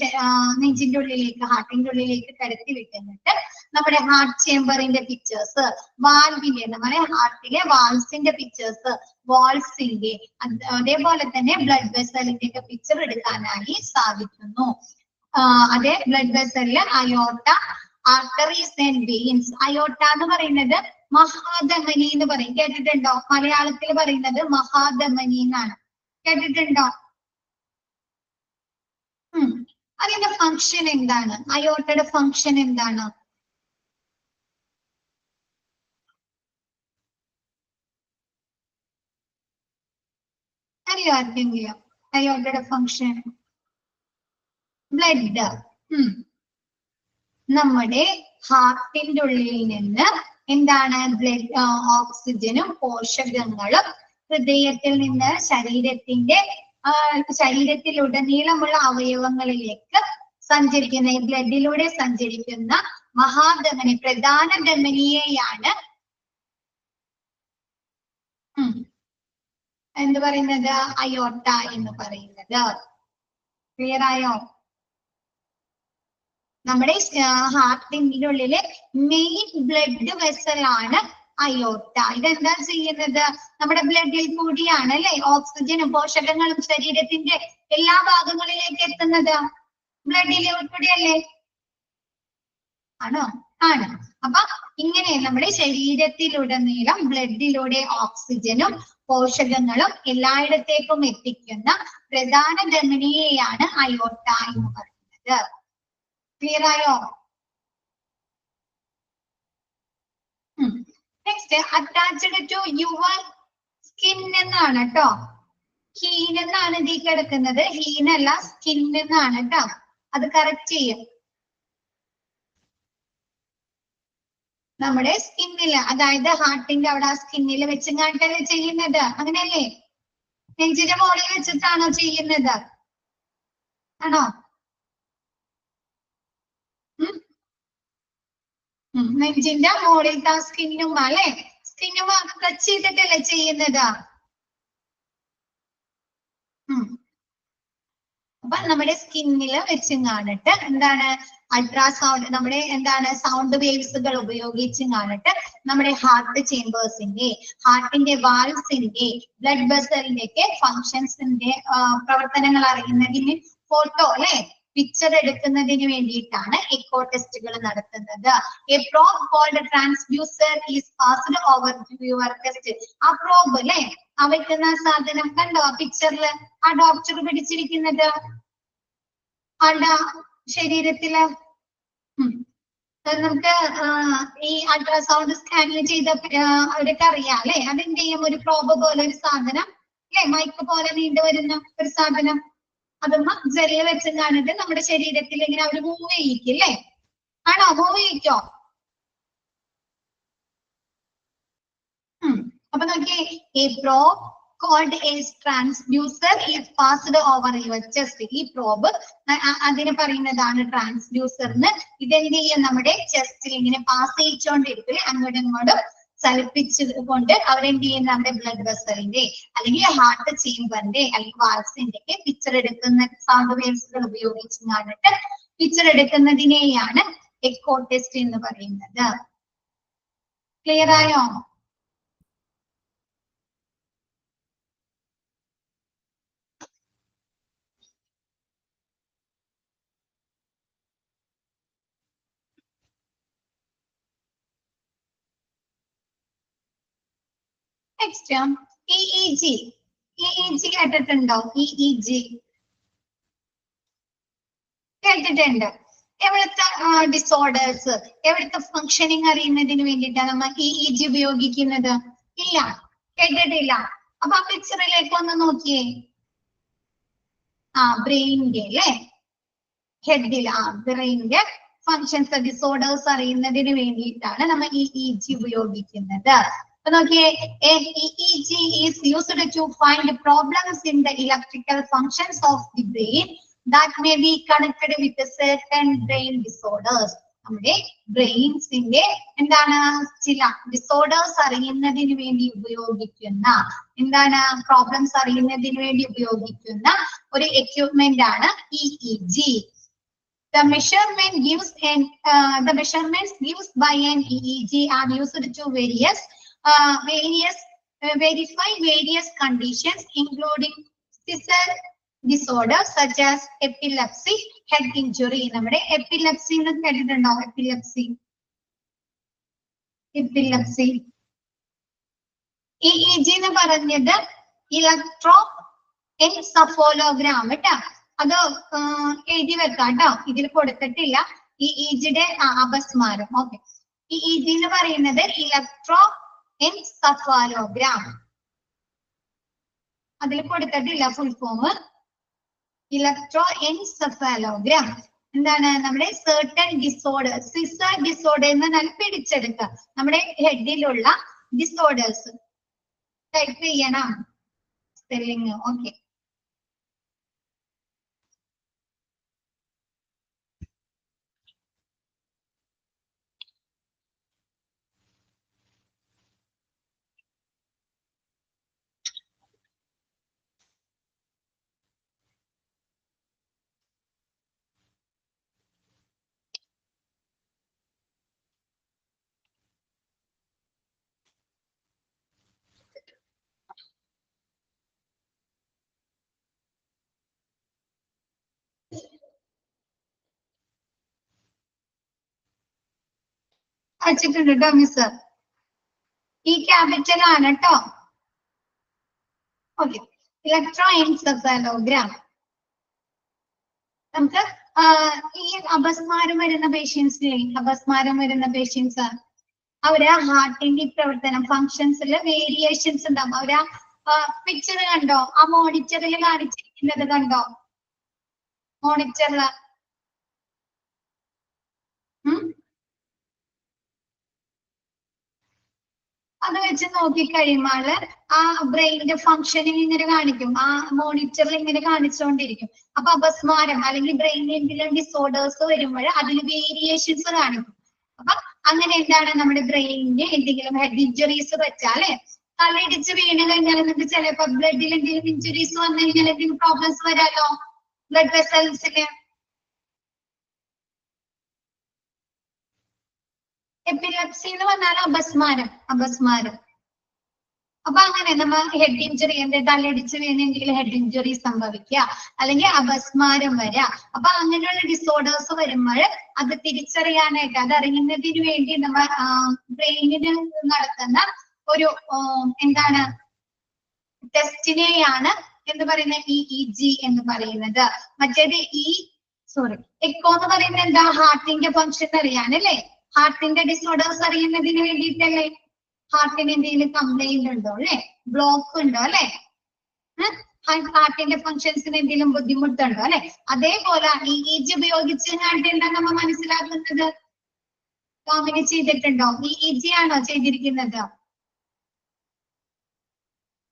നെഞ്ചിന്റെ ഉള്ളിലേക്ക് ഹാർട്ടിന്റെ ഉള്ളിലേക്ക് കടത്തി വിട്ടുന്നിട്ട് നമ്മുടെ ഹാർട്ട് ചേംബറിന്റെ പിക്ചേഴ്സ്, വാൽവിന്റെ നമ്മുടെ ഹാർട്ടിലെ വാൾസിന്റെ പിക്ചേഴ്സ്, വാൾസിന്റെ അതേപോലെ തന്നെ ബ്ലഡ് വെസലിന്റെ ഒക്കെ പിക്ചർ എടുക്കാനായി സാധിക്കുന്നു. അതേ ബ്ലഡ് വെസലില് aorta, arteries and veins. Aorta എന്ന് പറയുന്നത് മഹാധമനി എന്ന് പറയും. കേട്ടിട്ടുണ്ടോ? മലയാളത്തിൽ പറയുന്നത് മഹാധമനി എന്നാണ്. കേട്ടിട്ടുണ്ടോ? അതിന്റെ ഫങ്ഷൻ എന്താണ്? അയോർട്ടയുടെ ഫങ്ഷൻ എന്താണ്? അറിയോ ആർക്കെങ്കിലും അയോർട്ടയുടെ ഫങ്ഷൻ? ബ്ലഡ് നമ്മുടെ ഹാർട്ടിന്റെ ഉള്ളിൽ നിന്ന് എന്താണ് ബ്ലഡ് ഓക്സിജനും പോഷകങ്ങളും ഹൃദയത്തിൽ നിന്ന് ശരീരത്തിലുടനീളമുള്ള അവയവങ്ങളിലേക്ക് സഞ്ചരിക്കുന്ന ബ്ലഡിലൂടെ സഞ്ചരിക്കുന്ന മഹാധമനി, പ്രധാന ധമനിയെയാണ് എന്ത് പറയുന്നത്? അയോർട്ട എന്ന് പറയുന്നത്. ക്ലിയർ ആയോ? നമ്മുടെ ഹാർട്ടിന്റെ ഉള്ളിലെ മെയിൻ ബ്ലഡ് വെസൽ ആണ് അയോർട്ട. ഇതെന്താ ചെയ്യുന്നത്? നമ്മുടെ ബ്ലഡിൽ കൂടിയാണ് അല്ലെ ഓക്സിജനും പോഷകങ്ങളും ശരീരത്തിന്റെ എല്ലാ ഭാഗങ്ങളിലേക്ക് എത്തുന്നത്. ബ്ലഡിൽ കൂടിയല്ലേ? ആണോ? ആണ്. അപ്പൊ ഇങ്ങനെ നമ്മുടെ ശരീരത്തിലുടനീളം ബ്ലഡിലൂടെ ഓക്സിജനും പോഷകങ്ങളും എല്ലായിടത്തേക്കും എത്തിക്കുന്ന പ്രധാന ധമനിയെയാണ് അയോർട്ട എന്ന് പറയുന്നത്. ക്ലിയർ ആയോ? Next, attached to your skin എന്നാണ് കേട്ടോ. ഹീൻ എന്നാണ് ഇതിൽ കിടക്കുന്നത്. ഹീനല്ല, സ്കിൻ എന്നാണ് കേട്ടോ. അത് കറക്റ്റ് ചെയ്യും. നമ്മുടെ സ്കിന്നില്, അതായത് ഹാർട്ടിന്റെ അവിടെ ആ സ്കിന്നിൽ വെച്ചങ്ങാട്ടല്ലേ ചെയ്യുന്നത്, അങ്ങനെയല്ലേ? നെഞ്ചിന്റെ മുകളിൽ വെച്ചിട്ടാണോ ചെയ്യുന്നത്? ആണോ? നെഞ്ചിന്റെ മുകളിലത്തെ ആ സ്കിന്നും അല്ലെ, സ്കിന്നും ടച്ച് ചെയ്തിട്ടല്ലേ ചെയ്യുന്നത്. അപ്പൊ നമ്മുടെ സ്കിന്നിൽ വെച്ചും കാണിട്ട് എന്താണ് അൾട്രാസൗണ്ട്, നമ്മുടെ എന്താണ് സൗണ്ട് വേവ്സുകൾ ഉപയോഗിച്ചും കാണിട്ട് നമ്മുടെ ഹാർട്ട് ചേംബേഴ്സിന്റെ, ഹാർട്ടിന്റെ വാൽവ്സിന്റെ, ബ്ലഡ് വെസലിന്റെ ഒക്കെ ഫങ്ഷൻസിന്റെ പ്രവർത്തനങ്ങൾ അറിയുന്നതിന് ഫോട്ടോ അല്ലെ, പിക്ചർ എടുക്കുന്നതിന് വേണ്ടിയിട്ടാണ് എക്കോ ടെസ്റ്റുകൾ നടത്തുന്നത്. A probe called transducer is passed over to your test. ആ പ്രോബ് അല്ലെ, ആ വെക്കുന്ന സാധനം കണ്ടോ പിക്ചറിൽ ആ ഡോക്ടർ പിടിച്ചിരിക്കുന്നത് ആളുടെ ശരീരത്തില്. നമുക്ക് ഈ അൾട്രാസൗണ്ട് സ്കാനിങ് ചെയ്ത അവരൊക്കെ അറിയാം അല്ലെ, അതെന്ത് ചെയ്യും? ഒരു പ്രോബ് പോലെ ഒരു സാധനം അല്ലെ, മൈക്ക് പോലെ നീണ്ടു വരുന്ന ഒരു സാധനം, അതുമ്മ ജെല്ല് വെച്ച് കാണിട്ട് നമ്മുടെ ശരീരത്തിൽ ഇങ്ങനെ അവര് മൂവ് ചെയ്യിക്കും അല്ലേ? ആണോ? മൂവ് ചെയ്യിക്കോ? അപ്പൊ നോക്കിയേ, a probe called a transducer is passed over your chest. ഈ പ്രോബ് അതിന് പറയുന്നതാണ് ട്രാൻസ്ഡ്യൂസർ എന്ന്. ഇതെന്ത് ചെയ്യും? നമ്മുടെ ചെസ്റ്റിൽ ഇങ്ങനെ പാസ് ചെയ്യിച്ചോണ്ടിരിക്കും, അങ്ങോട്ടും ഇങ്ങോട്ടും ചലിപ്പിച്ചുകൊണ്ട് അവരെന്ത് ചെയ്യുന്ന നമ്മുടെ ബ്ലഡ് വെസലിന്റെ അല്ലെങ്കിൽ ഹാർട്ട് ചേംബറിന്റെ അല്ലെങ്കിൽ വാൽസിന്റെ ഒക്കെ പിക്ചർ എടുക്കുന്ന സൗണ്ട് വേവ്സുകൾ ഉപയോഗിച്ച് കണ്ടിട്ട് പിക്ചർ എടുക്കുന്നതിനെയാണ് എക്കോ ടെസ്റ്റ് എന്ന് പറയുന്നത്. ക്ലിയർ ആയോ? Next, EEG. EEG കേട്ടിട്ടുണ്ടോ? EEG കേട്ടിട്ടുണ്ട്. എവിടുത്തെ ഡിസോർഡേഴ്സ്, എവിടുത്തെ ഫങ്ഷനിങ് അറിയുന്നതിന് വേണ്ടിയിട്ടാണ് നമ്മൾ EEG ഉപയോഗിക്കുന്നത്? ഇല്ല, കേട്ടിട്ടില്ല. അപ്പൊ ആ പിക്ചറിലേക്ക് ഒന്ന് നോക്കിയേ. ബ്രെയിനിന്റെ അല്ലെ, ഹെഡിൽ ബ്രെയിനിന്റെ ഫങ്ഷൻസ് ഡിസോർഡേഴ്സ് അറിയുന്നതിന് വേണ്ടിയിട്ടാണ് നമ്മൾ EEG ഉപയോഗിക്കുന്നത്. അപ്പൊ നോക്കിയേ, EEG is used to find problems in the electrical functions of the brain that may be connected with certain brain disorders. നമ്മുടെ ബ്രെയിൻസിന്റെ എന്താണ് ചില ഡിസോർഡേഴ്സ് അറിയുന്നതിന് വേണ്ടി ഉപയോഗിക്കുന്ന, എന്താണ് പ്രോബ്ലംസ് അറിയുന്നതിന് വേണ്ടി ഉപയോഗിക്കുന്ന ഒരു എക്യുപ്മെന്റ് ആണ് EEG. The measurements used by an EEG are used to verify various conditions including seizure disorders such as epilepsy, head injury. നമ്മുടെ epilepsy എന്ന് കേട്ടിട്ടുണ്ടോ? epilepsy EEG എന്ന് പറഞ്ഞത് ഇലക്ട്രോ എൻസഫോലോഗ്രാം കേട്ടോ. അത് എഴുതി വെക്കാം കേട്ടോ, ഇതിൽ കൊടുത്തിട്ടില്ല. EEGയുടെ അപസ്മാരം. ഓക്കെ, EEG എന്ന് പറയുന്നത് ഇലക്ട്രോ എൻസഫാലോഗ്രാം. അതിൽ കൊടുത്തിട്ടില്ല ഫുൾ ഫോം. ഇലക്ട്രോ എൻസഫാലോഗ്രാം എന്താണ്? നമ്മുടെ certain disorder, seizure disorder എന്ന് പിടിച്ചെടുക്കുക. നമ്മുടെ ഹെഡിലുള്ള ഡിസോർഡേഴ്സ് ടൈപ്പ് ചെയ്യണം സ്പെല്ലിങ്. ഓക്കെ, വച്ചിട്ടുണ്ട് കേട്ടോ മിസ്. ഈ ക്യാപിറ്റൽ ആണ് കേട്ടോ. ഓക്കെ, ഇലക്ട്രോഎൻസെഫലോഗ്രാം. നമുക്ക് ഈ അപസ്മാരം വരുന്ന പേഷ്യൻസ് അവര് ഹാർട്ടിന്റെ പ്രവർത്തനം ഫങ്ഷൻസിൽ വേരിയേഷൻസ് ഉണ്ടാവും. അവര് പിക്ചർ കണ്ടോ? ആ മോണിറ്ററിൽ കാണിച്ചിരിക്കുന്നത് കണ്ടോ? മോണിറ്ററില് അത് വെച്ച് നോക്കിക്കഴിയുമ്പോൾ ആ ബ്രെയിനിന്റെ ഫങ്ഷനിങ് ഇങ്ങനെ കാണിക്കും. ആ മോണിറ്ററിൽ ഇങ്ങനെ കാണിച്ചുകൊണ്ടിരിക്കും. അപ്പൊ അപസ്മാരം അല്ലെങ്കിൽ ബ്രെയിനിൽ എന്തെങ്കിലും ഡിസോർഡേഴ്സ് വരുമ്പോൾ അതിൽ വേരിയേഷൻസ് കാണിക്കും. അപ്പൊ അങ്ങനെ എന്താണ് നമ്മുടെ ബ്രെയിനിന് എന്തെങ്കിലും ഹെഡ് ഇഞ്ചുറീസ് പറ്റാല്ലേ, തലയിടിച്ച് വീണ് കഴിഞ്ഞാൽ നമുക്ക് ചിലപ്പോ ബ്ലഡിൽ എന്തെങ്കിലും ഇഞ്ചുറീസ് വന്നു കഴിഞ്ഞാൽ എന്തെങ്കിലും പ്രോബ്ലംസ് വരാലോ ബ്ലഡ് വെസൽസില്. എപ്പിലെപ്സി എന്ന് പറഞ്ഞാൽ അപസ്മാരം. അപ്പൊ അങ്ങനെ നമ്മൾ ഹെഡ് ഇഞ്ചുറി, തലയിടിച്ച് വീണെങ്കിൽ ഹെഡ് ഇഞ്ചുറി സംഭവിക്കുക, അല്ലെങ്കിൽ അപസ്മാരം വരിക. അപ്പൊ അങ്ങനെയുള്ള ഡിസോർഡേഴ്സ് വരുമ്പോൾ അത് തിരിച്ചറിയാനായിട്ട്, അത് അറിയുന്നതിന് വേണ്ടി നമ്മൾ ബ്രെയിനിന് നടത്തുന്ന ഒരു എന്താണ് ടെസ്റ്റിനെയാണ് എന്ന് പറയുന്നത് EEG എന്ന് പറയുന്നത്. മറ്റേത് എക്കോ എന്ന് പറയുന്നത് എന്താ? ഹാർട്ടിന്റെ ഫങ്ഷൻ അറിയാനല്ലേ, ഹാർട്ടിന്റെ ഡിസോർഡേഴ്സ് അറിയുന്നതിന് വേണ്ടിയിട്ടല്ലേ. ഹാർട്ടിന് എന്തെങ്കിലും കംപ്ലൈന്റ് ഉണ്ടോ അല്ലെ, ബ്ലോക്ക് ഉണ്ടോ അല്ലെ, ഹാർട്ടിന്റെ ഫങ്ഷൻസിന് എന്തെങ്കിലും ബുദ്ധിമുട്ടുണ്ടോ അല്ലെ. അതേപോലെ EEG ഉപയോഗിച്ച് എന്താ നമ്മൾ മനസ്സിലാക്കുന്നത്? കാമിനി ചെയ്തിട്ടുണ്ടോ? EEG ആണോ ചെയ്തിരിക്കുന്നത്?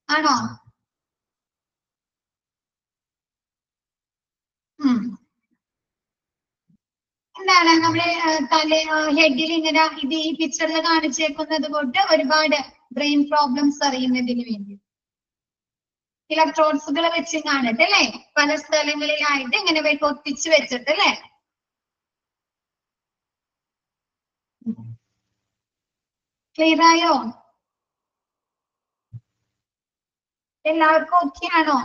ആണോ? എന്താണ് നമ്മുടെ ഹെഡിൽ ഇങ്ങനെ ഇത് ഈ പിക്ചറിൽ കാണിച്ചേക്കുന്നത് കൊണ്ട് ഒരുപാട് ബ്രെയിൻ പ്രോബ്ലംസ് അറിയുന്നതിന് വേണ്ടി ഇലക്ട്രോഡ്സുകൾ വെച്ച് കാണിട്ട് അല്ലെ, പല സ്ഥലങ്ങളിലായിട്ട് ഇങ്ങനെ ഒത്തിച്ച് വെച്ചിട്ട് അല്ലെ. ക്ലിയർ ആയോ? എല്ലാവർക്കും ഓക്കെ ആണോ?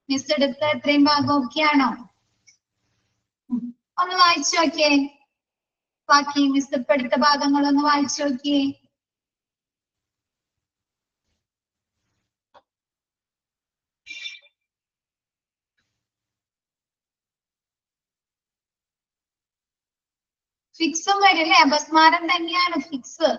മിസ് എടുത്ത എത്രയും ഭാഗം ഓക്കെ ആണോ? ഒന്ന് വായിച്ചു നോക്കിയേ. ബാക്കി മിസ് ഇപ്പൊ എടുത്ത ഭാഗങ്ങളൊന്ന് വായിച്ചു നോക്കിയേ. ഫിക്സും വരില്ലേ, അപസ്മാരം തന്നെയാണ് ഫിക്സ്.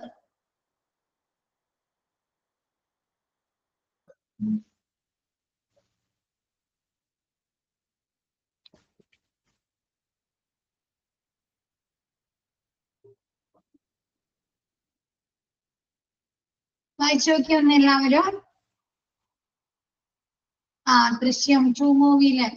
വായിച്ചു നോക്കി ഒന്ന് എല്ലാവരും. ദൃശ്യം 2 മൂവിയില്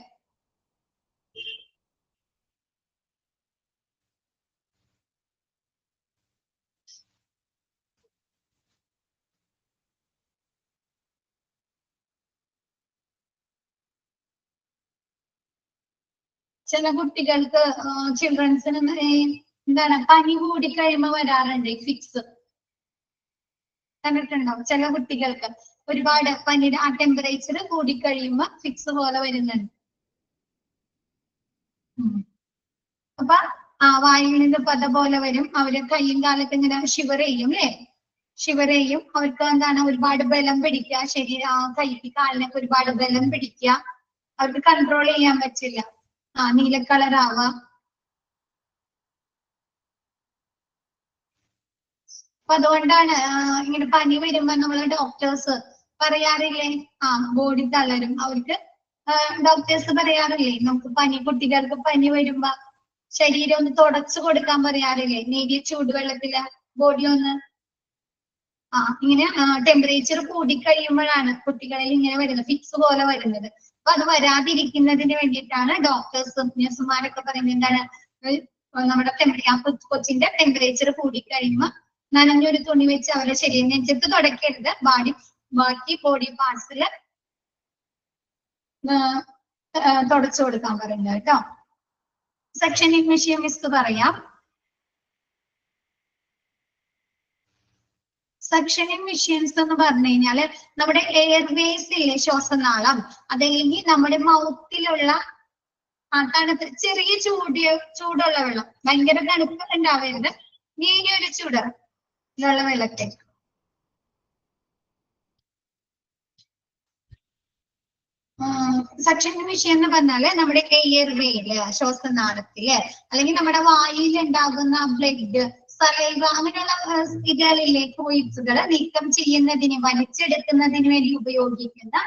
ചില കുട്ടികൾക്ക് ചിൽഡ്രൻസിന് എന്താണ് പനി കൂടി കഴിയുമ്പോ വരാറുണ്ട് ഈ ഫിക്സ്. കണ്ടിട്ടുണ്ടാവും ചില കുട്ടികൾക്ക് ഒരുപാട് പനിയുടെ ആ ടെമ്പറേച്ചർ കൂടിക്കഴിയുമ്പോ ഫിക്സ് പോലെ വരുന്നുണ്ട്. അപ്പൊ വായിൽ നിന്ന് പത പോലെ വരും. അവര് കയ്യും കാലത്ത് ഇങ്ങനെ ഷിവർ ചെയ്യും അല്ലെ, ഷിവർ ചെയ്യും. അവർക്ക് എന്താണ് ഒരുപാട് ബലം പിടിക്കുക, ശരീരം കൈക്ക് കാലിനൊക്കെ ഒരുപാട് ബലം പിടിക്കുക. അവർക്ക് കൺട്രോൾ ചെയ്യാൻ പറ്റില്ല. നീല കളറാവാം. അപ്പൊ അതുകൊണ്ടാണ് ഇങ്ങനെ പനി വരുമ്പോ നമ്മള് ഡോക്ടേഴ്സ് പറയാറില്ലേ, ബോഡി തളരും. അവർക്ക് ഡോക്ടേഴ്സ് പറയാറില്ലേ, നമുക്ക് കുട്ടികൾക്ക് പനി വരുമ്പോ ശരീരം ഒന്ന് തുടച്ചു കൊടുക്കാൻ പറയാറില്ലേ, നേരിയ ചൂടുവെള്ളത്തില് ബോഡി ഒന്ന് ഇങ്ങനെ ടെമ്പറേച്ചർ കൂടിക്കഴിയുമ്പോഴാണ് കുട്ടികളിൽ ഇങ്ങനെ വരുന്നത്, ഫിക്സ് പോലെ വരുന്നത്. അപ്പൊ അത് വരാതിരിക്കുന്നതിന് വേണ്ടിയിട്ടാണ് ഡോക്ടേഴ്സും നഴ്സുമാരൊക്കെ പറയുന്നത് എന്താണ്, നമ്മുടെ കൊച്ചിന്റെ ടെമ്പറേച്ചർ കൂടിക്കഴിയുമ്പോ നനഞ്ഞൊരു തുണി വെച്ച് അവരുടെ ശരീരം നെഞ്ചത്ത് തുടക്കരുത്, ബാക്കി ബോഡി പാർട്സില് തുടച്ചു കൊടുക്കാൻ പറയുന്നത് കേട്ടോ. സെക്ഷനിങ് മെഷീൻ മിസ് പറയാം. സക്ഷനിങ് മെഷീൻസ് എന്ന് പറഞ്ഞു കഴിഞ്ഞാല് നമ്മുടെ എയർവേസിലെ ശ്വാസനാളം, അതല്ലെങ്കിൽ നമ്മുടെ മൗത്തിലുള്ള തണുത്ത് ചെറിയ ചൂടുള്ള വെള്ളം, ഭയങ്കര തണുപ്പ് ഉണ്ടാവരുത്, ഇനി ഒരു ചൂട് ഇതുള്ള വെള്ളത്തിൽ സക്ഷനിങ് മെഷീൻ എന്ന് പറഞ്ഞാല് നമ്മുടെ എയർ വേയില് ശ്വാസനാളത്തില് അല്ലെങ്കിൽ നമ്മുടെ വായിൽ ഉണ്ടാകുന്ന ബ്ലഡ് സലൈവ അങ്ങനെയുള്ള ഇതളിലെ ഫ്ലൂയിഡ്സുകൾ നീക്കം ചെയ്യുന്നതിന് വലിച്ചെടുക്കുന്നതിന് വേണ്ടി ഉപയോഗിക്കുന്ന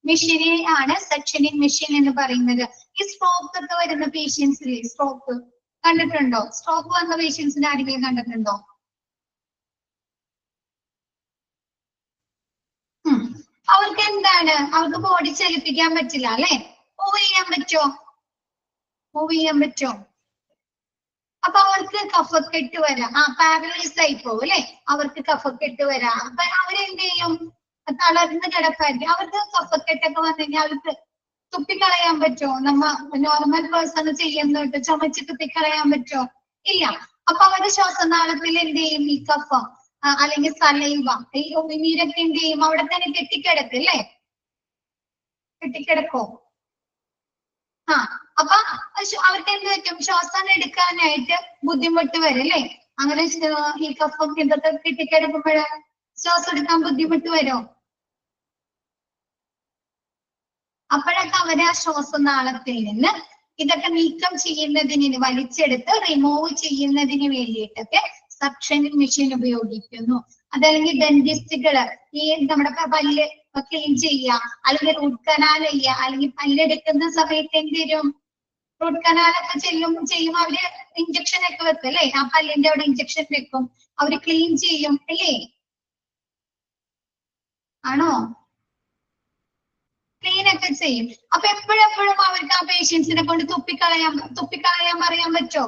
മെഷീനെ ആണ് സക്ഷനിങ് മെഷീൻ എന്ന് പറയുന്നത്. ഈ സ്ട്രോക്ക് ഒക്കെ വരുന്ന പേഷ്യൻസിൽ സ്ട്രോക്ക് കണ്ടിട്ടുണ്ടോ? സ്ട്രോക്ക് വന്ന പേഷ്യൻസിന്റെ ആരെങ്കിലും കണ്ടിട്ടുണ്ടോ? അവർക്ക് എന്താണ്? അവർക്ക് ബോഡി ചലിപ്പിക്കാൻ പറ്റില്ല അല്ലെ? മൂവ് ചെയ്യാൻ പറ്റോ? മൂവ് ചെയ്യാൻ പറ്റോ? അപ്പൊ അവർക്ക് കഫക്കെട്ട് വരാം. പാരലൈസ് ആയി പോകും അല്ലെ? അവർക്ക് കഫക്കെട്ട് വരാം. അപ്പൊ അവരെന്ത് ചെയ്യും? തളർന്ന് കിടപ്പായിരിക്കും. അവർക്ക് കഫക്കെട്ടൊക്കെ വന്നു കഴിഞ്ഞാൽ അവർക്ക് തുപ്പിക്കളയാൻ പറ്റോ? നമ്മ നോർമൽ പേഴ്സൺ ചെയ്യുന്നിട്ട് ചുമച്ച് തുപ്പിക്കളയാൻ പറ്റോ? ഇല്ല. അപ്പൊ അവരുടെ ശ്വാസനാളത്തിൽ എന്ത് ചെയ്യും? ഈ കഫം അല്ലെങ്കിൽ സലൈവ ഈ ഉമിനീരൊക്കെ എന്ത് ചെയ്യും? അവിടെ തന്നെ കെട്ടിക്കിടക്കും അല്ലേ? കെട്ടിക്കിടക്കോ? അപ്പൊ അവർക്ക് എന്ത് പറ്റും? ശ്വാസം എടുക്കാനായിട്ട് ബുദ്ധിമുട്ട് വരും അല്ലേ? അങ്ങനെ ഈ കഫം ഇതൊക്കെ കെട്ടിക്കിടക്കുമ്പോഴ് ശ്വാസം എടുക്കാൻ ബുദ്ധിമുട്ട് വരും. അപ്പോഴൊക്കെ അവര് ആ ശ്വാസനാളത്തിൽ നിന്ന് ഇതൊക്കെ നീക്കം ചെയ്യുന്നതിന് വലിച്ചെടുത്ത് റിമൂവ് ചെയ്യുന്നതിന് വേണ്ടിയിട്ടൊക്കെ സക്ഷനിങ് മെഷീൻ ഉപയോഗിക്കുന്നു. അതല്ലെങ്കിൽ ഡെന്റിസ്റ്റുകള് ഈ നമ്മുടെ പല്ല് ക്ലീൻ ചെയ്യുക, അല്ലെങ്കിൽ റൂട്ട് കനാൽ ചെയ്യുക, അല്ലെങ്കിൽ പല്ലെടുക്കുന്ന സമയത്ത് എന്ത് വരും? റൂട്ട് കനാലൊക്കെ ചെയ്യും അവര് ഇഞ്ചക്ഷൻ ഒക്കെ വെക്കും അല്ലേ? ആ പല്ലിന്റെ അവിടെ ഇഞ്ചക്ഷൻ വെക്കും, അവര് ക്ലീൻ ചെയ്യും അല്ലേ? ആണോ? ക്ലീൻ ഒക്കെ ചെയ്യും. അപ്പൊ എപ്പോഴെപ്പോഴും അവർക്ക് ആ പേഷ്യൻസിനെ കൊണ്ട് തുപ്പിക്കളയാൻ പറയാൻ പറ്റോ?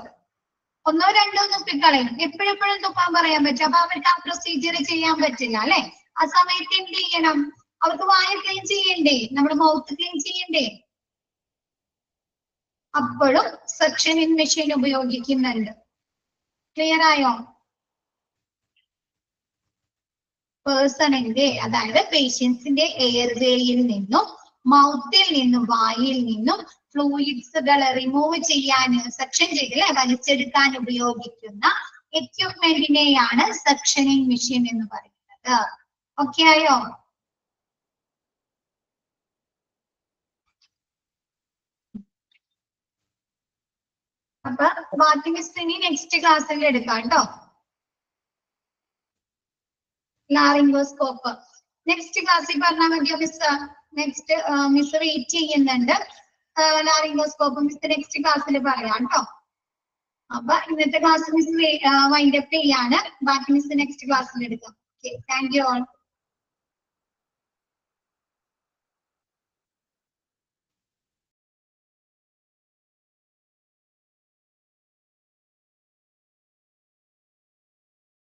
ഒന്നോ രണ്ടോ തുപ്പിക്കളയും. എപ്പോഴെപ്പോഴും തുപ്പാൻ പറയാൻ പറ്റും. അപ്പൊ അവർക്ക് ആ പ്രൊസീജിയർ ചെയ്യാൻ പറ്റില്ല അല്ലെ? ആ സമയത്ത് എന്ത് ചെയ്യണം? അവർക്ക് വായ ക്ലീൻ ചെയ്യണ്ടേ? നമ്മുടെ മൗത്ത് ക്ലീൻ ചെയ്യണ്ടേ? അപ്പോഴും സക്ഷനിങ് മെഷീൻ ഉപയോഗിക്കുന്നുണ്ട്. ക്ലിയർ ആയോ? പേഴ്സണിന്റെ അതായത് പേഷ്യൻസിന്റെ എയർവേയിൽ നിന്നും മൗത്തിൽ നിന്നും വായിൽ നിന്നും ഫ്ലൂയിഡ്സുകൾ റിമൂവ് ചെയ്യാൻ സക്ഷൻ ചെയ്ത് വലിച്ചെടുക്കാൻ ഉപയോഗിക്കുന്ന എക്യുപ്മെന്റിനെയാണ് സക്ഷനിങ് മെഷീൻ എന്ന് പറയുന്നത്. ഓക്കെ ആയോ? അപ്പൊ ബാക്കി മിസ് ഇനി നെക്സ്റ്റ് ക്ലാസ്സിൽ എടുക്കാം കേട്ടോ. ലാറിംഗോസ്കോപ്പ് നെക്സ്റ്റ് ക്ലാസ്സിൽ പറഞ്ഞാൽ മതിയോ മിസ്? നെക്സ്റ്റ് മിസ് വെയിറ്റ് ചെയ്യുന്നുണ്ട്. ലാറിംഗോസ്കോപ്പ് മിസ് നെക്സ്റ്റ് ക്ലാസ്സിൽ പറയാം കേട്ടോ. അപ്പൊ ഇന്നത്തെ ക്ലാസ് മിസ് വൈൻഡ് അപ്പ് ചെയ്യാണ്. ബാക്കി മിസ് നെക്സ്റ്റ് ക്ലാസ്സിൽ എടുക്കാം. Okay, thank you all.